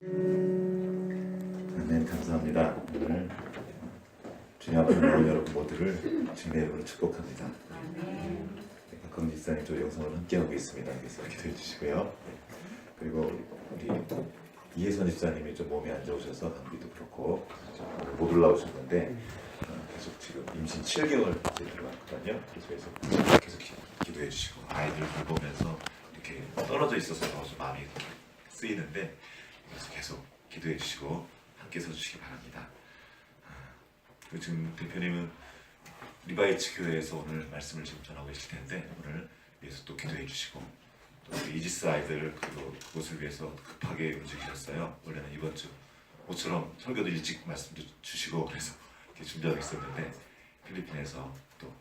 네, 감사합니다. 오늘 주님 앞에 나온 여러분 모두를 주님의 이름으로 축복합니다. 박광 집사님 저 영상을 함께하고 있습니다. 그래서 기도해 주시고요. 그리고 우리 이혜선 집사님이 좀 몸이 안 좋으셔서 감기도 그렇고 못 올라오셨는데 계속 지금 임신 7개월 이제 들어갔거든요. 그래서 계속 기도해 주시고 아이들 돌보면서 이렇게 떨어져 있어서 좀 마음이 쓰이는데 그래서 계속 기도해 주시고 함께 서주시기 바랍니다. 지금 대표님은 리바이츠 교회에서 오늘 말씀을 지금 전하고 계실 텐데 오늘 위해서 또 기도해 주시고 또 우리 이지스 아이들 그리고 그곳을 위해서 급하게 움직이셨어요. 원래는 이번 주 모처럼 설교도 일찍 말씀 주시고 그래서 이렇게 준비하고 있었는데 필리핀에서 또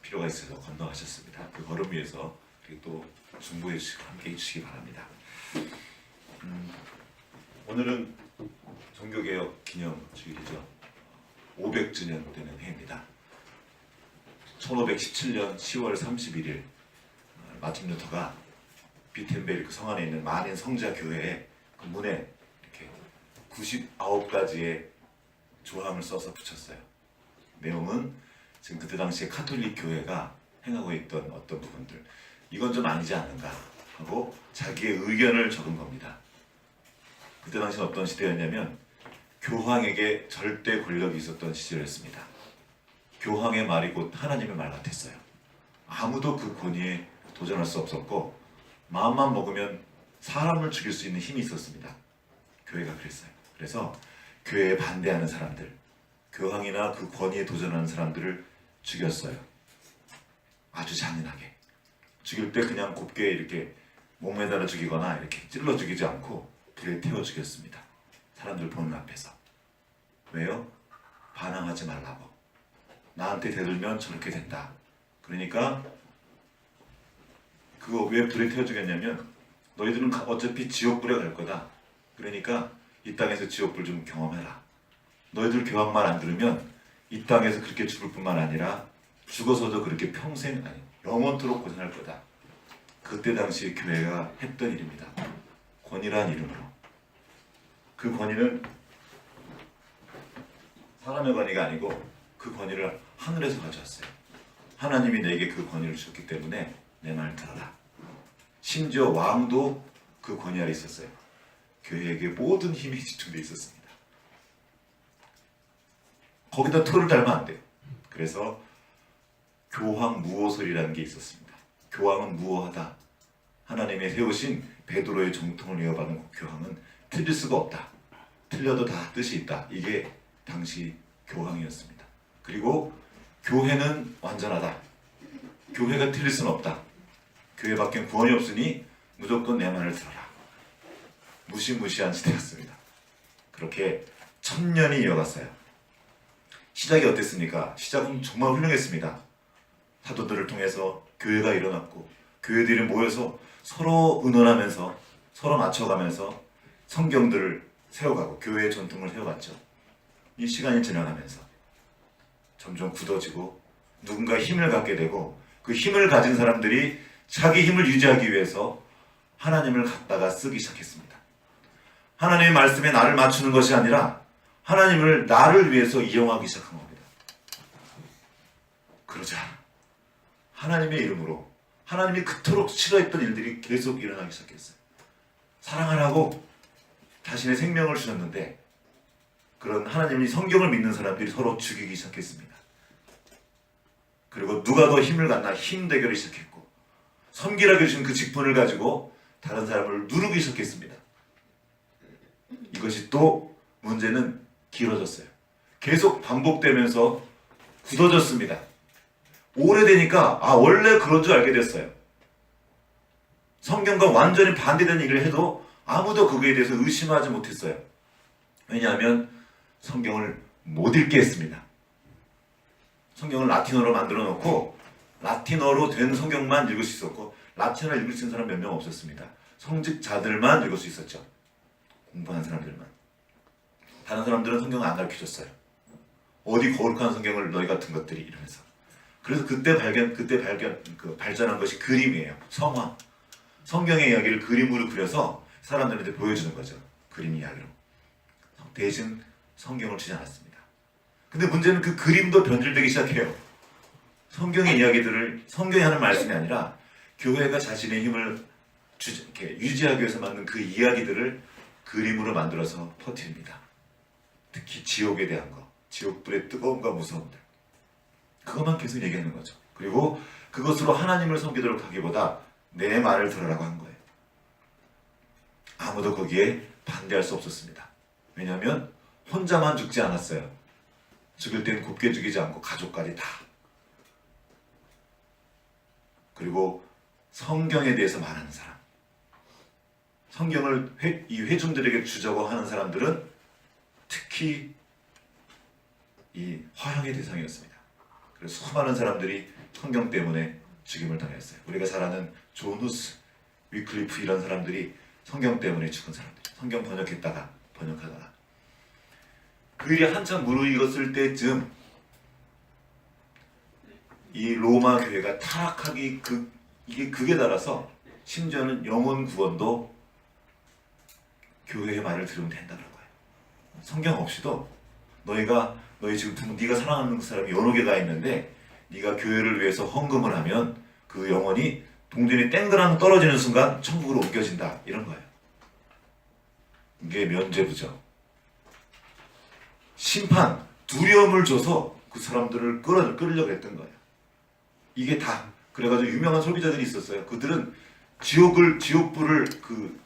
필요가 있어서 건너가셨습니다. 그 걸음 위해서 또 중보해 주시고 함께 해주시기 바랍니다. 오늘은 종교개혁 기념주일이죠. 500주년 되는 해입니다. 1517년 10월 31일 마틴 루터가 비텐베르크 성 안에 있는 만인 성자 교회에 그 문에 이렇게 99가지의 조항을 써서 붙였어요. 내용은 지금 그때 당시에 카톨릭 교회가 행하고 있던 어떤 부분들 이건 좀 아니지 않는가 하고 자기의 의견을 적은 겁니다. 그때 당시 어떤 시대였냐면 교황에게 절대 권력이 있었던 시절이었습니다. 교황의 말이 곧 하나님의 말 같았어요. 아무도 그 권위에 도전할 수 없었고 마음만 먹으면 사람을 죽일 수 있는 힘이 있었습니다. 교회가 그랬어요. 그래서 교회에 반대하는 사람들, 교황이나 그 권위에 도전하는 사람들을 죽였어요. 아주 잔인하게. 죽일 때 그냥 곱게 이렇게 목매달아 죽이거나 이렇게 찔러 죽이지 않고 불에 태워 죽였습니다. 사람들 보는 앞에서. 왜요? 반항하지 말라고. 나한테 대들면 저렇게 된다. 그러니까 그거 왜 불에 태워 죽였냐면 너희들은 어차피 지옥불에 갈 거다. 그러니까 이 땅에서 지옥불 좀 경험해라. 너희들 교황 말 안 들으면 이 땅에서 그렇게 죽을 뿐만 아니라 죽어서도 그렇게 평생 아니 영원토록 고생할 거다. 그때 당시 교회가 했던 일입니다. 권위란 이름으로. 그 권위는 사람의 권위가 아니고 그 권위를 하늘에서 가져왔어요. 하나님이 내게 그 권위를 주셨기 때문에 내 말 들어라. 심지어 왕도 그 권위 아래 있었어요. 교회에게 모든 힘이 집중되어 있었습니다. 거기다 토를 달면 안 돼요. 그래서 교황 무호설이라는 게 있었습니다. 교황은 무호하다. 하나님의 세우신 베드로의 정통을 이어받는 교황은 틀릴 수가 없다. 틀려도 다 뜻이 있다. 이게 당시 교황이었습니다. 그리고 교회는 완전하다. 교회가 틀릴 수는 없다. 교회밖엔 구원이 없으니 무조건 내 말을 들어라. 무시무시한 시대였습니다. 그렇게 1000년이 이어갔어요. 시작이 어땠습니까? 시작은 정말 훌륭했습니다. 사도들을 통해서 교회가 일어났고 교회들이 모여서 서로 의논하면서 서로 맞춰가면서 성경들을 세워가고 교회의 전통을 세워갔죠. 이 시간이 지나가면서 점점 굳어지고 누군가 힘을 갖게 되고 그 힘을 가진 사람들이 자기 힘을 유지하기 위해서 하나님을 갖다가 쓰기 시작했습니다. 하나님의 말씀에 나를 맞추는 것이 아니라 하나님을 나를 위해서 이용하기 시작한 겁니다. 그러자 하나님의 이름으로 하나님이 그토록 싫어했던 일들이 계속 일어나기 시작했어요. 사랑하라고 자신의 생명을 주셨는데 그런 하나님이 성경을 믿는 사람들이 서로 죽이기 시작했습니다. 그리고 누가 더 힘을 갖나 힘 대결이 시작했고 섬기라고 주신 그 직분을 가지고 다른 사람을 누르기 시작했습니다. 이것이 또 문제는 길어졌어요. 계속 반복되면서 굳어졌습니다. 오래되니까 원래 그런 줄 알게 됐어요. 성경과 완전히 반대되는 일을 해도 아무도 그거에 대해서 의심하지 못했어요. 왜냐하면 성경을 못 읽게 했습니다. 성경을 라틴어로 만들어 놓고 라틴어로 된 성경만 읽을 수 있었고 라틴어를 읽을 수 있는 사람 몇 명 없었습니다. 성직자들만 읽을 수 있었죠. 공부한 사람들만. 다른 사람들은 성경을 안 가르쳐줬어요. 어디 거룩한 성경을 너희 같은 것들이 이러면서. 그래서 그때 발전한 것이 그림이에요. 성화. 성경의 이야기를 그림으로 그려서 사람들한테 보여주는 거죠. 그림 이야기로. 대신 성경을 주지 않았습니다. 근데 문제는 그 그림도 변질되기 시작해요. 성경의 이야기들을 성경이 하는 말씀이 아니라 교회가 자신의 힘을 이렇게 유지하기 위해서 만든 그 이야기들을 그림으로 만들어서 퍼뜨립니다. 특히 지옥에 대한 거, 지옥불의 뜨거움과 무서움들, 그것만 계속 얘기하는 거죠. 그리고 그것으로 하나님을 섬기도록 하기보다 내 말을 들으라고 한 거예요. 아무도 거기에 반대할 수 없었습니다. 왜냐하면 혼자만 죽지 않았어요. 죽을 땐 곱게 죽이지 않고 가족까지 다. 그리고 성경에 대해서 말하는 사람, 성경을 이 회중들에게 주자고 하는 사람들은 특히 이 화형의 대상이었습니다. 그래서 수많은 사람들이 성경 때문에 죽임을 당했어요. 우리가 잘 아는 존 후스, 위클리프 이런 사람들이 성경 때문에 죽은 사람들. 성경 번역하다가 그 일이 한참 무르익었을 때쯤 이 로마 교회가 타락하기 극에 달아서 심지어는 영혼 구원도 교회의 말을 들으면 된다는 거예요. 성경 없이도 너희 지금 네가 사랑하는 그 사람이 여러 개가 있는데 네가 교회를 위해서 헌금을 하면 그 영혼이 동전이 땡그랑 떨어지는 순간 천국으로 옮겨진다, 이런 거예요. 이게 면죄부죠. 심판, 두려움을 줘서 그 사람들을 끌으려고 했던 거예요. 이게 다 그래가지고 유명한 설교자들이 있었어요. 그들은 지옥불을 그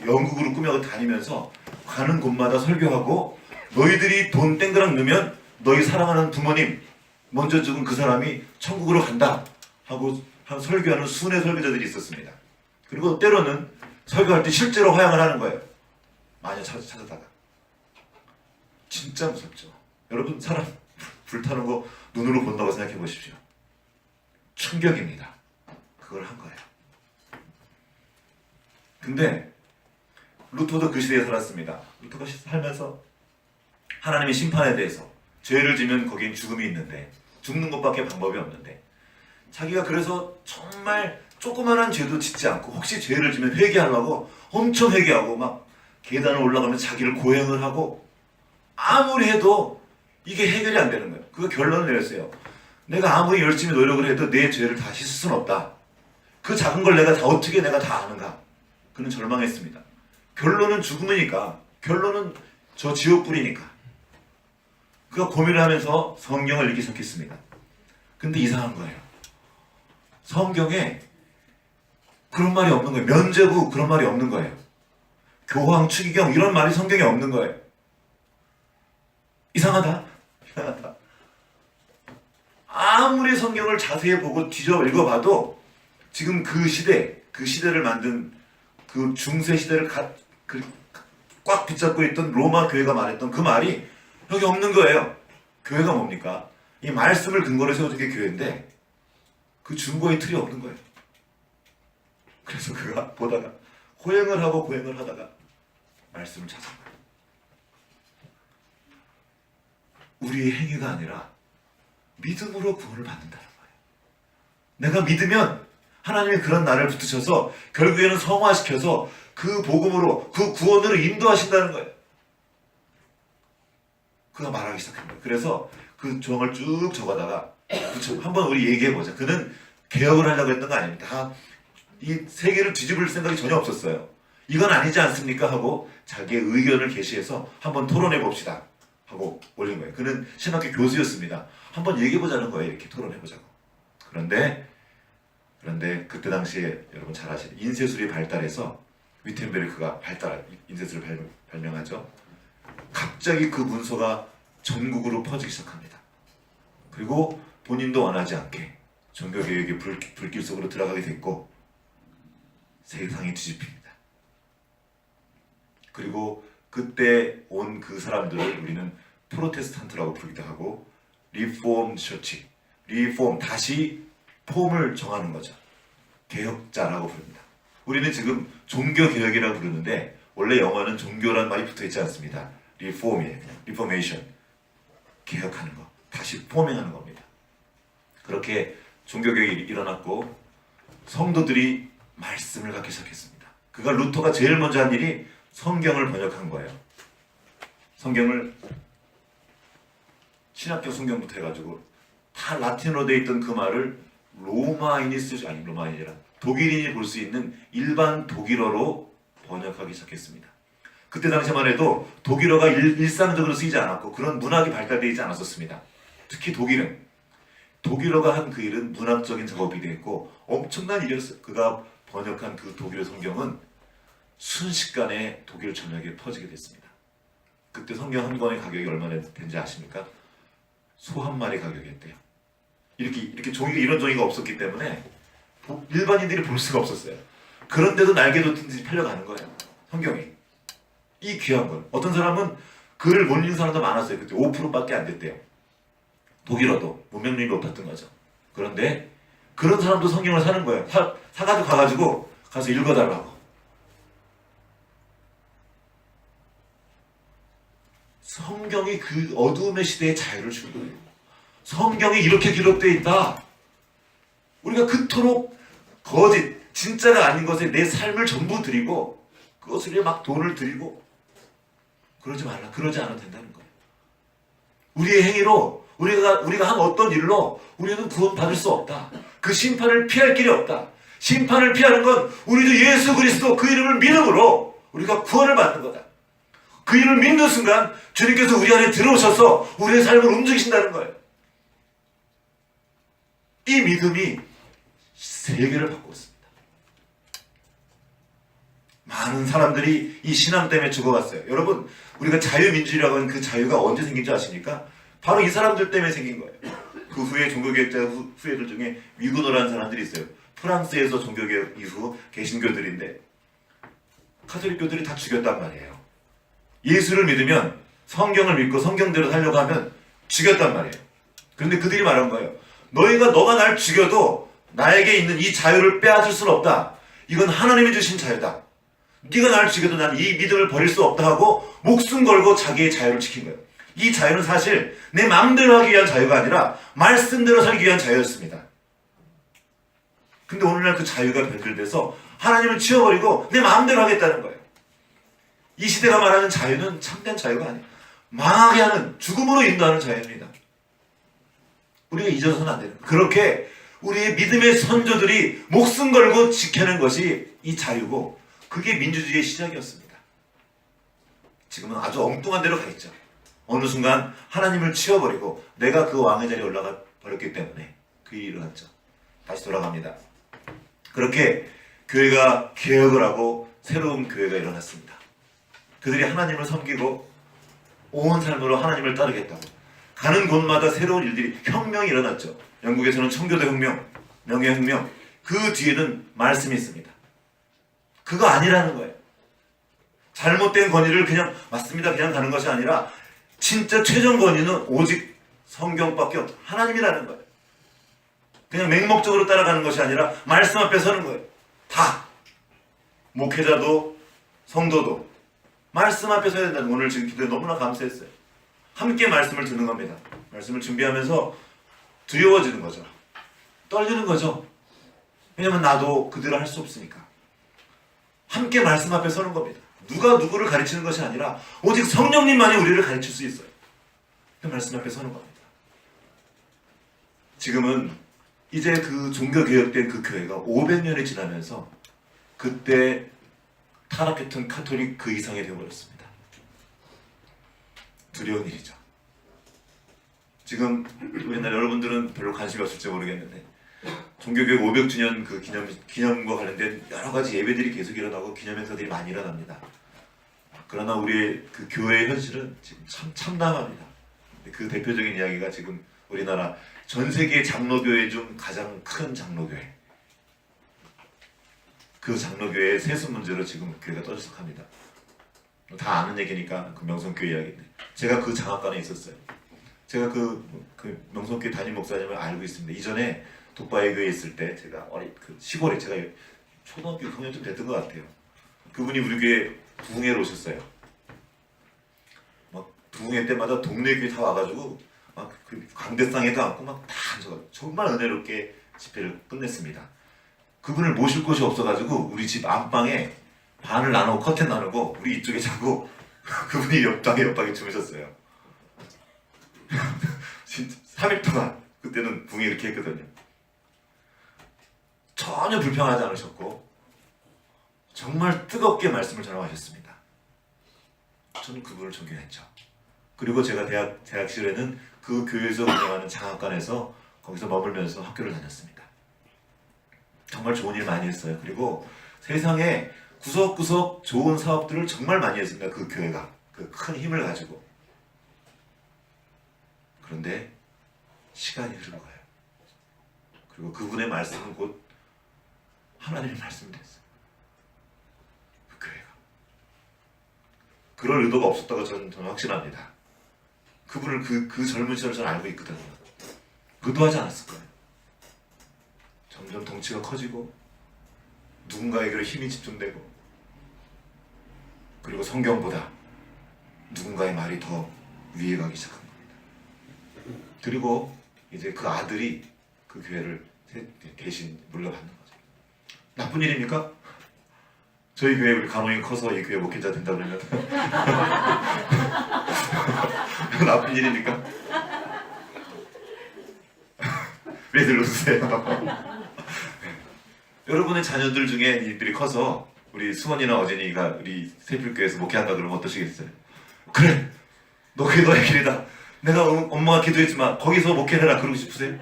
영국으로 꾸며 다니면서 가는 곳마다 설교하고, 너희들이 돈 땡그랑 넣으면 너희 사랑하는 부모님 먼저 죽은 그 사람이 천국으로 간다 하고 설교하는 순회 설교자들이 있었습니다. 그리고 때로는 설교할 때 실제로 화양을 하는 거예요. 마녀 찾아다가. 진짜 무섭죠. 여러분, 사람 불타는 거 눈으로 본다고 생각해 보십시오. 충격입니다. 그걸 한 거예요. 근데 루터도 그 시대에 살았습니다. 루터가 살면서 하나님의 심판에 대해서, 죄를 지면 거긴 죽음이 있는데 죽는 것밖에 방법이 없는데, 자기가 그래서 정말 조그만한 죄도 짓지 않고 혹시 죄를 지면 회개하려고 엄청 회개하고 막 계단을 올라가면서 자기를 고행을 하고, 아무리 해도 이게 해결이 안 되는 거예요. 그 결론을 내렸어요. 내가 아무리 열심히 노력을 해도 내 죄를 다 씻을 수는 없다. 그 작은 걸 어떻게 내가 다 아는가. 그는 절망했습니다. 결론은 죽음이니까, 결론은 저 지옥불이니까. 그가 고민을 하면서 성경을 읽기 시작했습니다. 근데 이상한 거예요. 성경에 그런 말이 없는 거예요. 면죄부 그런 말이 없는 거예요. 교황, 추기경 이런 말이 성경에 없는 거예요. 이상하다. 아무리 성경을 자세히 보고 뒤져 읽어봐도 지금 그 시대를 만든 그 중세 시대를 꽉 붙잡고 있던 로마 교회가 말했던 그 말이 여기 없는 거예요. 교회가 뭡니까? 이 말씀을 근거로 세워진 게 교회인데 그 중고의 틀이 없는 거예요. 그래서 그가 보다가 호행을 하고 고행을 하다가 말씀을 찾은 거예요. 우리의 행위가 아니라 믿음으로 구원을 받는다는 거예요. 내가 믿으면 하나님이 그런 나를 붙으셔서 결국에는 성화시켜서 그 복음으로, 그 구원으로 인도하신다는 거예요. 그가 말하기 시작한 거예요. 그래서 그 조항을 쭉 적어다가 한번 우리 얘기해보자. 그는 개혁을 하려고 했던 거 아닙니다. 이 세계를 뒤집을 생각이 전혀 없었어요. 이건 아니지 않습니까? 하고 자기의 의견을 게시해서 한번 토론해 봅시다 하고 올린 거예요. 그는 신학교 교수였습니다. 한번 얘기해보자는 거예요. 이렇게 토론해보자고. 그런데 그때 당시에 여러분 잘 아시는 인쇄술이 발달해서, 위텐베르크가 인쇄술을 발명하죠. 갑자기 그 문서가 전국으로 퍼지기 시작합니다. 그리고 본인도 원하지 않게 종교개혁의 불길 속으로 들어가게 됐고 세상이 뒤집힙니다. 그리고 그때 온 그 사람들을 우리는 프로테스탄트라고 부르기도 하고, 리폼 처치, 다시 폼을 정하는 거죠. 개혁자라고 부릅니다. 우리는 지금 종교개혁이라고 부르는데 원래 영어는 종교라는 말이 붙어있지 않습니다. 리폼이에요. 리포메이션, 개혁하는 거, 다시 포밍하는 겁니다. 그렇게 종교개혁이 일어났고 성도들이 말씀을 갖기 시작했습니다. 루터가 제일 먼저 한 일이 성경을 번역한 거예요. 성경을 신학교 성경부터 해가지고 다 라틴어로 돼 있던 그 말을 로마인이 쓰지, 아니 로마인이라 독일인이 볼 수 있는 일반 독일어로 번역하기 시작했습니다. 그때 당시만 해도 독일어가 일상적으로 쓰이지 않았고 그런 문학이 발달되어 있지 않았었습니다. 특히 독일은 독일어가 한 그 일은 문학적인 작업이 되었고 엄청난 일이었어요. 그가 번역한 그 독일어 성경은 순식간에 독일 전역에 퍼지게 됐습니다. 그때 성경 한 권의 가격이 얼마나 된지 아십니까? 소 한 마리 가격이었대요. 이렇게 종이가 이런 종이가 없었기 때문에 일반인들이 볼 수가 없었어요. 그런데도 날개 돋은 듯이 팔려가는 거예요. 성경이. 이 귀한 걸. 어떤 사람은 글을 못 읽는 사람도 많았어요. 그때 5%밖에 안 됐대요. 독일어도 문맹률이 높았던 거죠. 그런데 그런 사람도 성경을 사는 거예요. 사가지고 가가지고 가서 읽어달라고. 성경이 그 어두움의 시대에 자유를 준 거예요. 성경이 이렇게 기록되어 있다. 우리가 그토록 거짓, 진짜가 아닌 것에 내 삶을 전부 드리고 그것을 위해 막 돈을 드리고 그러지 말라. 그러지 않아도 된다는 거예요. 우리의 행위로 우리가 한 어떤 일로 우리는 구원받을 수 없다. 그 심판을 피할 길이 없다. 심판을 피하는 건 우리도 예수 그리스도 그 이름을 믿음으로 우리가 구원을 받는 거다. 그 이름을 믿는 순간 주님께서 우리 안에 들어오셔서 우리의 삶을 움직이신다는 거예요. 이 믿음이 세계를 바꿨습니다. 많은 사람들이 이 신앙 때문에 죽어갔어요. 여러분, 우리가 자유민주주의라고 하는 그 자유가 언제 생긴 줄 아십니까? 바로 이 사람들 때문에 생긴 거예요. 그 후에 종교개혁자 후예들 중에 위그너라는 사람들이 있어요. 프랑스에서 종교개혁 이후 개신교들인데 카톨릭교들이 다 죽였단 말이에요. 예수를 믿으면 성경을 믿고 성경대로 살려고 하면 죽였단 말이에요. 그런데 그들이 말한 거예요. 너가 날 죽여도 나에게 있는 이 자유를 빼앗을 수는 없다. 이건 하나님이 주신 자유다. 네가 날 죽여도 난 이 믿음을 버릴 수 없다 하고 목숨 걸고 자기의 자유를 지킨 거예요. 이 자유는 사실 내 마음대로 하기 위한 자유가 아니라 말씀대로 살기 위한 자유였습니다. 근데 오늘날 그 자유가 변질돼서 하나님을 치워버리고 내 마음대로 하겠다는 거예요. 이 시대가 말하는 자유는 참된 자유가 아니에요. 망하게 하는, 죽음으로 인도하는 자유입니다. 우리가 잊어서는 안 돼요. 그렇게 우리의 믿음의 선조들이 목숨 걸고 지켜낸 것이 이 자유고 그게 민주주의의 시작이었습니다. 지금은 아주 엉뚱한 데로 가 있죠. 어느 순간 하나님을 치워버리고 내가 그 왕의 자리에 올라가 버렸기 때문에 그 일을 일어났죠. 다시 돌아갑니다. 그렇게 교회가 개혁을 하고 새로운 교회가 일어났습니다. 그들이 하나님을 섬기고 온 삶으로 하나님을 따르겠다고 가는 곳마다 새로운 일들이, 혁명이 일어났죠. 영국에서는 청교도 혁명, 명예혁명, 그 뒤에는 말씀이 있습니다. 그거 아니라는 거예요. 잘못된 권위를 그냥 맞습니다 그냥 가는 것이 아니라 진짜 최종 권위는 오직 성경밖에 없다. 하나님이라는 거예요. 그냥 맹목적으로 따라가는 것이 아니라 말씀 앞에 서는 거예요. 다. 목회자도 성도도 말씀 앞에 서야 된다는, 오늘 지금 기도에 너무나 감사했어요. 함께 말씀을 듣는 겁니다. 말씀을 준비하면서 두려워지는 거죠. 떨리는 거죠. 왜냐면 나도 그대로 할 수 없으니까. 함께 말씀 앞에 서는 겁니다. 누가 누구를 가르치는 것이 아니라 오직 성령님만이 우리를 가르칠 수 있어요. 그 말씀 앞에 서는 겁니다. 지금은 이제 그 종교개혁된 그 교회가 500년이 지나면서 그때 타락했던 카톨릭 그 이상이 되어버렸습니다. 두려운 일이죠. 지금 옛날 여러분들은 별로 관심이 없을지 모르겠는데 종교개혁 500주년 그 기념과 관련된 여러 가지 예배들이 계속 일어나고 기념 행사들이 많이 일어납니다. 그러나 우리의 그 교회의 현실은 지금 참 참담합니다. 그 대표적인 이야기가 지금 우리나라 전 세계 장로교회 중 가장 큰 장로교회, 그 장로교회의 세수 문제로 지금 교회가 떠들썩합니다. 다 아는 얘기니까 그 명성교회 이야기인데 제가 그 장학관에 있었어요. 제가 그 명성교회 담임 목사님을 알고 있습니다. 이전에 독바이 교회에 있을 때 제가 그 시골에 제가 초등학교 6학년쯤 됐던 것 같아요. 그분이 우리 교회 부흥회로 오셨어요. 막 부흥회 때마다 동네 교회 다 와가지고 막 그 강대상에도 앉고 막 다 앉아가지고 정말 은혜롭게 집회를 끝냈습니다. 그분을 모실 곳이 없어가지고 우리 집 안방에 반을 나누고 커튼 나누고 우리 이쪽에 자고 그분이 옆방에 주무셨어요. 진짜 3일 동안. 그때는 붕이 이렇게 했거든요. 전혀 불평하지 않으셨고 정말 뜨겁게 말씀을 전하셨습니다. 저는 그분을 존경했죠. 그리고 제가 대학 시절에는 그 교회에서 운영하는 장학관에서 거기서 머물면서 학교를 다녔습니다. 정말 좋은 일 많이 했어요. 그리고 세상에 구석구석 좋은 사업들을 정말 많이 했습니다. 그 교회가 그 큰 힘을 가지고. 그런데 시간이 흐른 거예요. 그리고 그분의 말씀은 곧 하나님의 말씀이 됐어요. 그 교회가. 그럴 의도가 없었다고 저는 확신합니다. 그분을 그 젊은 시절 저는 알고 있거든요. 의도하지 않았을 거예요. 점점 덩치가 커지고 누군가에게 힘이 집중되고 그리고 성경보다 누군가의 말이 더 위에 가기 시작한 겁니다. 그리고 이제 그 아들이 그 교회를 대신 물려받는 거죠. 나쁜 일입니까? 저희 교회 우리 간호인이 커서 이 교회 목회자 된다 그러면 나쁜 일입니까? 왜들 웃으세요? 여러분의 자녀들 중에 이들이 커서 우리 수원이나 어진이가 우리 세필교회에서 목회한다 그러면 어떠시겠어요? 그래! 그게 너의 길이다. 내가 엄마가 기도했지만 거기서 목회해라 그러고 싶으세요?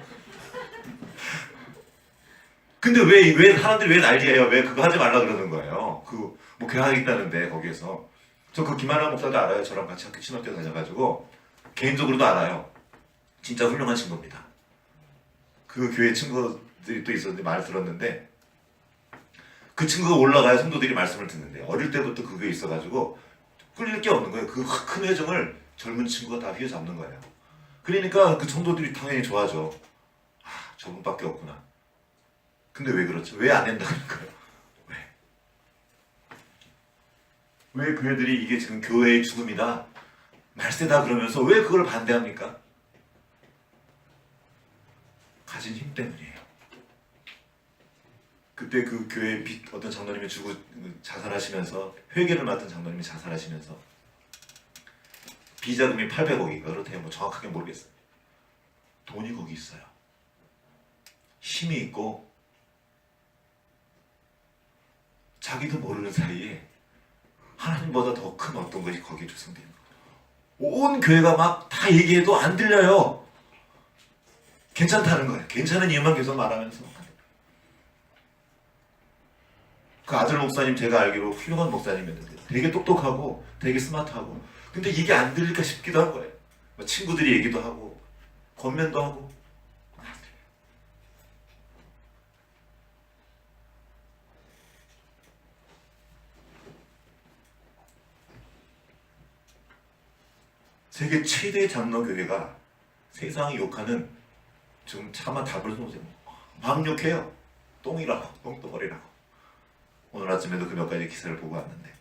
근데 왜 사람들이 왜 난리예요? 왜 그거 하지 말라 그러는 거예요? 그 목회하겠다는데 거기에서. 저 그 김하나 목사도 알아요. 저랑 같이 학교 신학교 다녀가지고 개인적으로도 알아요. 진짜 훌륭한 친구입니다. 그 교회 친구들이 또 있었는데 말 들었는데 그 친구가 올라가야 성도들이 말씀을 듣는데 어릴 때부터 그게 있어가지고 끌릴 게 없는 거예요. 그 큰 회정을 젊은 친구가 다 휘어잡는 거예요. 그러니까 그 성도들이 당연히 좋아하죠. 아, 저분밖에 없구나. 근데 왜 그렇죠? 왜 안 된다는 거예요? 왜 그 애들이 이게 지금 교회의 죽음이다, 말세다 그러면서 왜 그걸 반대합니까? 가진 힘 때문이에요. 그때 그 교회 어떤 장로님이 자살하시면서 회계를 맡은 장로님이 자살하시면서 비자금이 800억인가 그렇대요. 뭐 정확하게 모르겠어요. 돈이 거기 있어요. 힘이 있고 자기도 모르는 사이에 하나님보다 더 큰 어떤 것이 거기에 조성되는 거예요. 온 교회가 막 다 얘기해도 안 들려요. 괜찮다는 거예요. 괜찮은 이유만 계속 말하면서. 그 아들 목사님 제가 알기로 훌륭한 목사님이었는데 되게 똑똑하고 되게 스마트하고 근데 이게 안 들릴까 싶기도 한 거예요. 친구들이 얘기도 하고 권면도 하고 세계 최대 장로교회가 세상이 욕하는 지금 차마 답을 못해요. 막 욕해요. 똥이라고 똥덩어리라고. 오늘 아침에도 그 몇 가지 기사를 보고 왔는데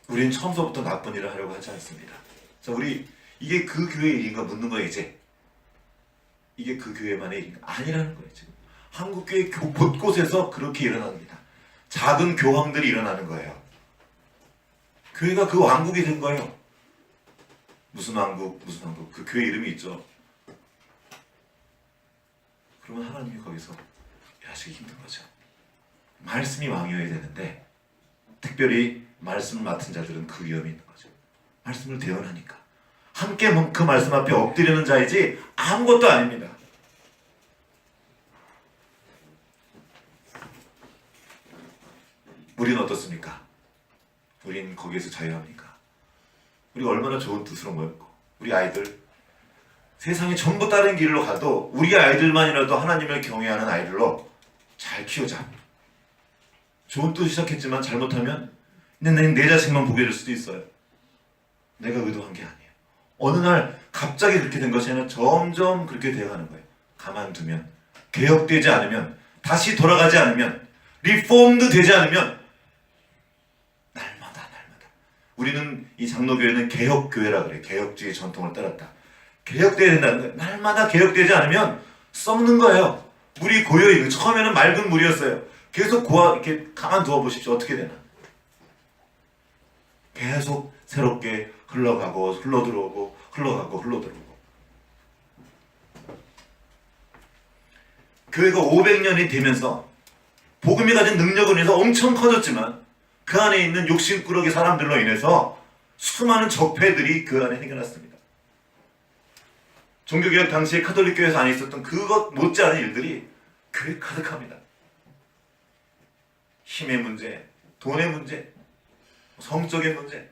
우리는 처음서부터 나쁜 일을 하려고 하지 않습니다. 자, 우리 이게 그 교회의 일인가 묻는 거예요. 이제 이게 그 교회만의 일인가? 아니라는 거예요. 지금 한국교회 곳곳에서 그렇게 일어납니다. 작은 교황들이 일어나는 거예요. 교회가 그 왕국이 된 거예요. 무슨 왕국 그 교회 이름이 있죠. 그러면 하나님이 거기서 일하시기 힘든 거죠. 말씀이 왕이어야 되는데 특별히 말씀을 맡은 자들은 그 위험이 있는 거죠. 말씀을 대언하니까 함께 그 말씀 앞에 엎드리는 자이지 아무것도 아닙니다. 우리는 어떻습니까? 우린 거기에서 자유합니까? 우리가 얼마나 좋은 뜻으로 모였고 우리 아이들 세상에 전부 다른 길로 가도 우리 아이들만이라도 하나님을 경외하는 아이들로 잘 키우자. 좋은 뜻 시작했지만 잘못하면 내 자식만 보게 될 수도 있어요. 내가 의도한 게 아니에요. 어느 날 갑자기 그렇게 된 것이 아니라 점점 그렇게 되어가는 거예요. 가만두면 개혁되지 않으면 다시 돌아가지 않으면 리폼드 되지 않으면 날마다 우리는 이 장로교회는 개혁교회라 그래요. 개혁주의 전통을 따랐다. 개혁돼야 된다는 거예요. 날마다 개혁되지 않으면 썩는 거예요. 물이 고여있는, 처음에는 맑은 물이었어요. 계속 이렇게 가만 두어 보십시오. 어떻게 되나. 계속 새롭게 흘러가고 흘러들어오고 흘러가고 흘러들어오고. 교회가 500년이 되면서 복음이 가진 능력으로 인해서 엄청 커졌지만 그 안에 있는 욕심꾸러기 사람들로 인해서 수많은 적폐들이 그 안에 생겨났습니다. 종교개혁 당시에 카톨릭 교회에서 안에 있었던 그것 못지않은 일들이 교회 가득합니다. 힘의 문제, 돈의 문제, 성적인 문제.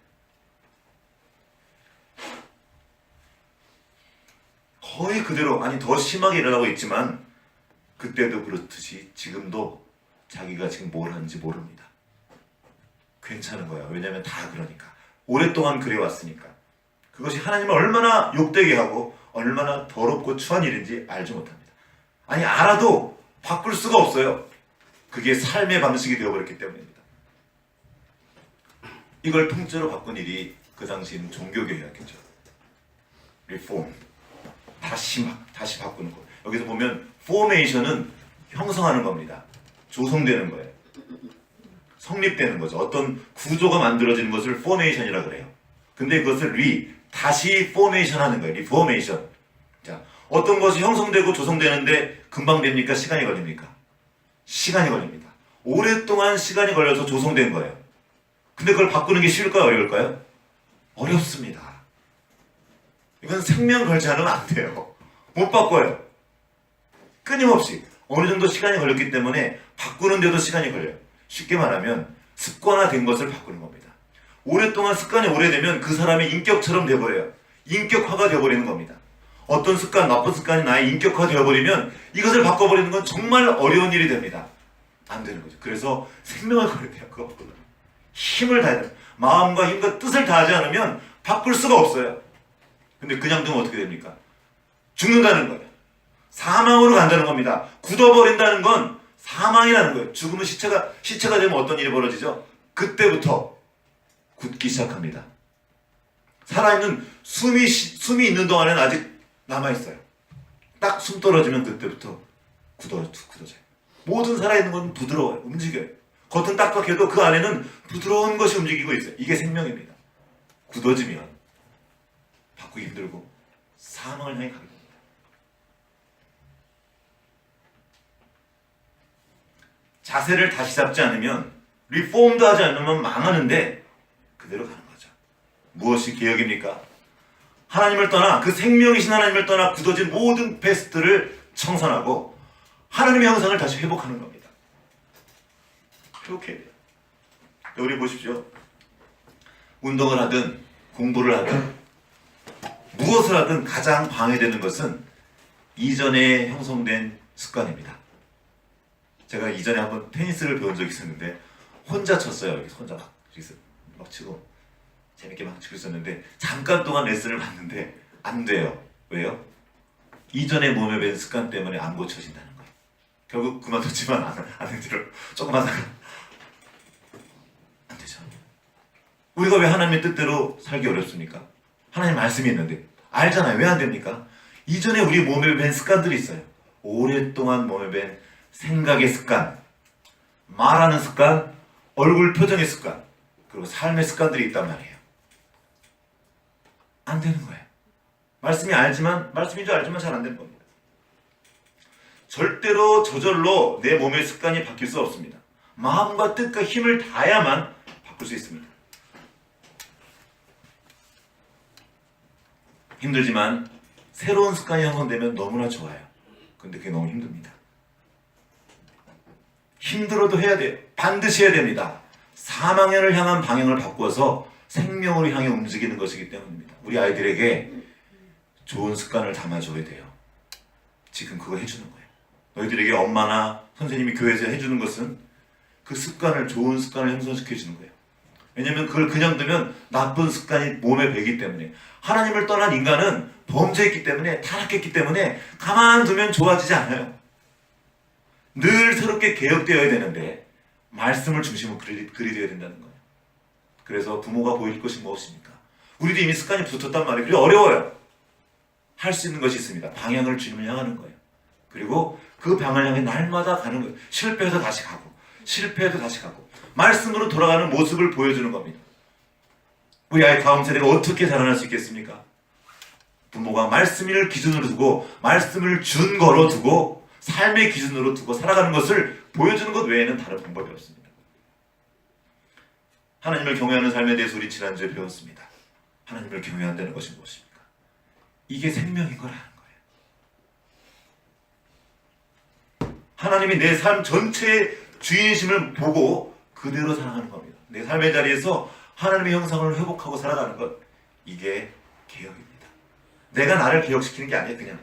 거의 그대로, 아니 더 심하게 일어나고 있지만 그때도 그렇듯이 지금도 자기가 지금 뭘 하는지 모릅니다. 괜찮은 거예요. 왜냐하면 다 그러니까. 오랫동안 그래왔으니까. 그것이 하나님을 얼마나 욕되게 하고 얼마나 더럽고 추한 일인지 알지 못합니다. 아니 알아도 바꿀 수가 없어요. 그게 삶의 방식이 되어버렸기 때문입니다. 이걸 통째로 바꾼 일이 그 당시에는 종교개혁이었죠. 리폼. 다시 바꾸는 거. 여기서 보면 포메이션은 형성하는 겁니다. 조성되는 거예요. 성립되는 거죠. 어떤 구조가 만들어지는 것을 포메이션이라고 그래요. 근데 그것을 다시 포메이션 하는 거예요. 리포메이션. 자, 어떤 것이 형성되고 조성되는데 금방 됩니까? 시간이 걸립니까? 시간이 걸립니다. 오랫동안 시간이 걸려서 조성된 거예요. 근데 그걸 바꾸는 게 쉬울까요? 어려울까요? 어렵습니다. 이건 생명 걸지 않으면 안 돼요. 못 바꿔요. 끊임없이 어느 정도 시간이 걸렸기 때문에 바꾸는데도 시간이 걸려요. 쉽게 말하면 습관화된 것을 바꾸는 겁니다. 오랫동안 습관이 오래되면 그 사람의 인격처럼 되어버려요. 인격화가 되어버리는 겁니다. 어떤 습관, 나쁜 습관이 나의 인격화 되어버리면 이것을 바꿔버리는 건 정말 어려운 일이 됩니다. 안 되는 거죠. 그래서 생명을 걸어야 돼요. 그거 바꾸려면. 힘을 다해야 돼요. 마음과 힘과 뜻을 다하지 않으면 바꿀 수가 없어요. 근데 그냥 두면 어떻게 됩니까? 죽는다는 거예요. 사망으로 간다는 겁니다. 굳어버린다는 건 사망이라는 거예요. 죽으면 시체가 되면 어떤 일이 벌어지죠? 그때부터 굳기 시작합니다. 살아있는 숨이 있는 동안에는 아직 남아있어요. 딱 숨 떨어지면 그때부터 굳어져요. 모든 살아있는 건 부드러워요. 움직여요. 겉은 딱딱해도 그 안에는 부드러운 것이 움직이고 있어요. 이게 생명입니다. 굳어지면 바꾸기 힘들고 사망을 향해 가게 됩니다. 자세를 다시 잡지 않으면, 리폼도 하지 않으면 망하는데 그대로 가는 거죠. 무엇이 개혁입니까? 하나님을 떠나, 그 생명이신 하나님을 떠나 굳어진 모든 베스트를 청산하고 하나님의 형상을 다시 회복하는 겁니다. 회복해야 돼요. 우리 보십시오. 운동을 하든 공부를 하든 무엇을 하든 가장 방해되는 것은 이전에 형성된 습관입니다. 제가 이전에 한번 테니스를 배운 적이 있었는데 혼자 쳤어요. 여기서 혼자 막 치고 재밌게 막 치고 있었는데 잠깐 동안 레슨을 받는데 안 돼요. 왜요? 이전에 몸에 밴 습관 때문에 안 고쳐진다는 거예요. 결국 그만뒀지만 안 되더라고요. 조금 하다가 안 되죠. 우리가 왜 하나님의 뜻대로 살기 어렵습니까? 하나님 말씀이 있는데 알잖아요. 왜 안 됩니까? 이전에 우리 몸에 밴 습관들이 있어요. 오랫동안 몸에 밴 생각의 습관, 말하는 습관, 얼굴 표정의 습관, 그리고 삶의 습관들이 있단 말이에요. 안 되는 거예요. 말씀인 줄 알지만 잘 안 되는 겁니다. 절대로 저절로 내 몸의 습관이 바뀔 수 없습니다. 마음과 뜻과 힘을 다해야만 바꿀 수 있습니다. 힘들지만 새로운 습관이 형성되면 너무나 좋아요. 근데 그게 너무 힘듭니다. 힘들어도 해야 돼요. 반드시 해야 됩니다. 사망을 향한 방향을 바꿔서 생명으로 향해 움직이는 것이기 때문입니다. 우리 아이들에게 좋은 습관을 담아줘야 돼요. 지금 그거 해주는 거예요. 너희들에게 엄마나 선생님이 교회에서 해주는 것은 그 습관을, 좋은 습관을 형성시켜주는 거예요. 왜냐하면 그걸 그냥 두면 나쁜 습관이 몸에 배기 때문에. 하나님을 떠난 인간은 범죄했기 때문에, 타락했기 때문에 가만두면 좋아지지 않아요. 늘 새롭게 개혁되어야 되는데 말씀을 중심으로 그리되어야 된다는 거예요. 그래서 부모가 보일 것이 무엇입니까? 우리도 이미 습관이 붙었단 말이에요. 그리고 어려워요. 할 수 있는 것이 있습니다. 방향을 주님을 향하는 거예요. 그리고 그 방을 향해 날마다 가는 거예요. 실패해서 다시 가고 실패해도 다시 가고 말씀으로 돌아가는 모습을 보여주는 겁니다. 우리 아이 다음 세대가 어떻게 자라날 수 있겠습니까? 부모가 말씀을 기준으로 두고 말씀을 준거로 두고 삶의 기준으로 두고 살아가는 것을 보여주는 것 외에는 다른 방법이 없습니다. 하나님을 경외하는 삶에 대해서 우리 지난주에 배웠습니다. 하나님을 경외한다는 것이 무엇입니까? 이게 생명인 거라는 거예요. 하나님이 내 삶 전체의 주인이심을 보고 그대로 살아가는 겁니다. 내 삶의 자리에서 하나님의 형상을 회복하고 살아가는 것, 이게 개혁입니다. 내가 나를 개혁시키는 게 아니에요. 그냥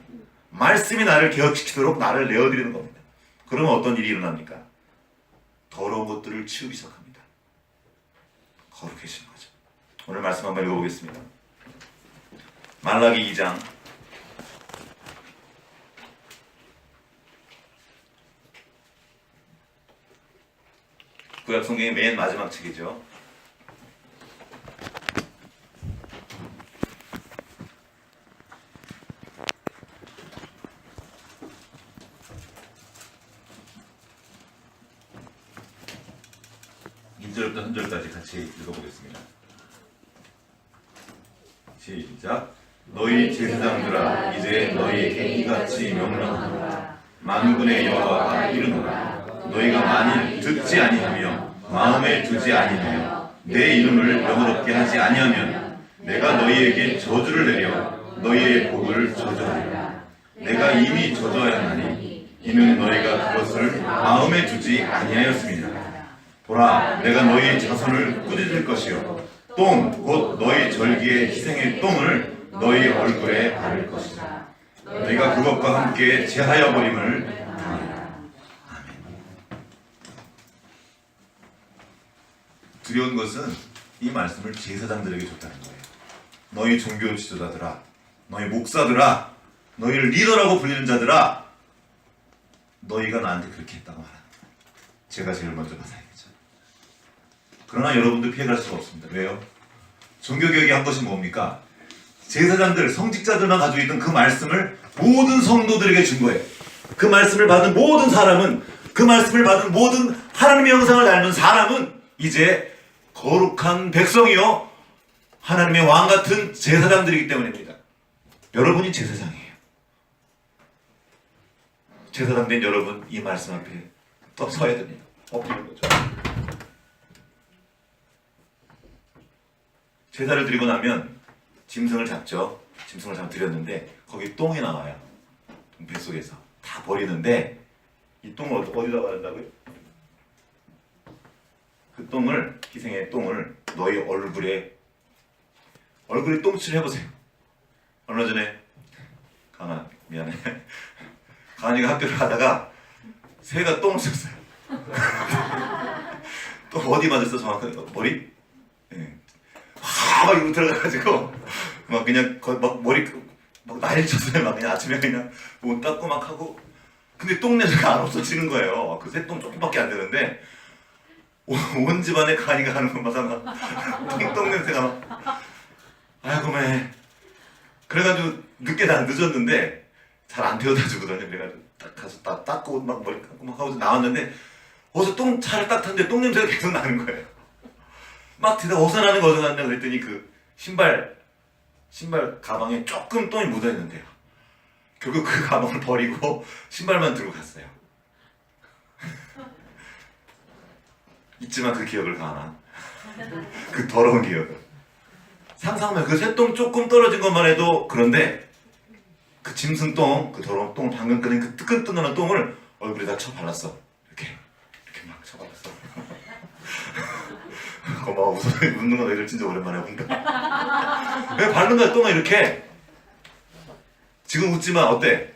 말씀이 나를 개혁시키도록 나를 내어드리는 겁니다. 그러면 어떤 일이 일어납니까? 더러운 것들을 치우기 시작합니다. 거룩해지는 거죠. 오늘 말씀 한번 읽어보겠습니다. 말라기 2장 구약 성경의 맨 마지막 책이죠. 1절부터 3절까지 같이 읽어보겠습니다. 시작. 너희 제사장들아 이제 너희에게 이같이 명령하노라. 만군의 여호와가 이르노라. 너희가 만일 듣지 아니하며 마음에 두지 아니하며 내 이름을 영어롭게 하지 아니하면 내가 너희에게 저주를 내려 너희의 복을 저주하리라. 내가 이미 저주하였나니 이는 너희가 그것을 마음에 두지 아니하였습니다. 보라, 내가 너희 자손을 꾸짖을 것이요 똥 곧 너희 절기의 희생의 똥을 너희 얼굴에 바를 것이다. 너희가 그것과 함께 제하여 버림을 당하리라. 아멘. 두려운 것은 이 말씀을 제사장들에게 줬다는 거예요. 너희 종교 지도자들아, 너희 목사들아, 너희를 리더라고 불리는 자들아, 너희가 나한테 그렇게 했다고 말하는 거예요. 제가 제일 먼저 받아야겠죠. 그러나 여러분들 피해갈 수가 없습니다. 왜요? 종교개혁이 한 것이 뭡니까? 제사장들, 성직자들만 가지고 있던 그 말씀을 모든 성도들에게 준 거예요. 그 말씀을 받은 모든 사람은, 그 말씀을 받은 모든 하나님의 형상을 닮은 사람은 이제 거룩한 백성이요 하나님의 왕 같은 제사장들이기 때문입니다. 여러분이 제사장이에요. 제사장 된 여러분, 이 말씀 앞에 또 서야 됩니다. 엎드리는 거죠. 제사를 드리고 나면 짐승을 잡죠. 짐승을 잡아 드렸는데 거기 똥이 나와요. 뱃속에서 다 버리는데 이 똥을 어디다 바른다고요? 그 똥을, 희생의 똥을 너희 얼굴에 똥칠을 해보세요. 얼마 전에 강아, 미안해, 강아지가 학교를 가다가 새가 똥을 쌌어요. 또 어디 맞았어 정확하게? 머리? 네. 막 이러고 들어가가지고 막 그냥 막 머리 막 난리 쳤어요. 막 그냥 아침에 그냥 뭐 닦고 막 하고, 근데 똥 냄새가 안 없어지는 거예요. 그 새똥 조금밖에 안 되는데 온 집안에 간이가 가는 것마다 막 똥 냄새가 막, 아이고 매. 그래가지고 늦었는데 잘 안 태워다 주거든요. 그래가지고 딱 가서 닦고 막 머리 감고 막 하고 나왔는데 어디서 차를 딱 탔는데 똥 냄새가 계속 나는 거예요. 막 대다 어디서 나는가 그랬더니 그 신발 가방에 조금 똥이 묻어있는데요. 결국 그 가방을 버리고 신발만 들고 갔어요. 잊지마 그 기억을 가나. 그 더러운 기억을. 상상하면 그 새똥 조금 떨어진 것만 해도 그런데 그 짐승 똥, 그 더러운 똥, 방금 꺼낸 그 뜨끈뜨끈한 똥을 얼굴에다 쳐 발랐어. 이렇게 막 쳐 발랐어. 고마워. 웃는 거 너희들 진짜 오랜만에 본다. 왜 바른 거야 똥을 이렇게. 지금 웃지마. 어때?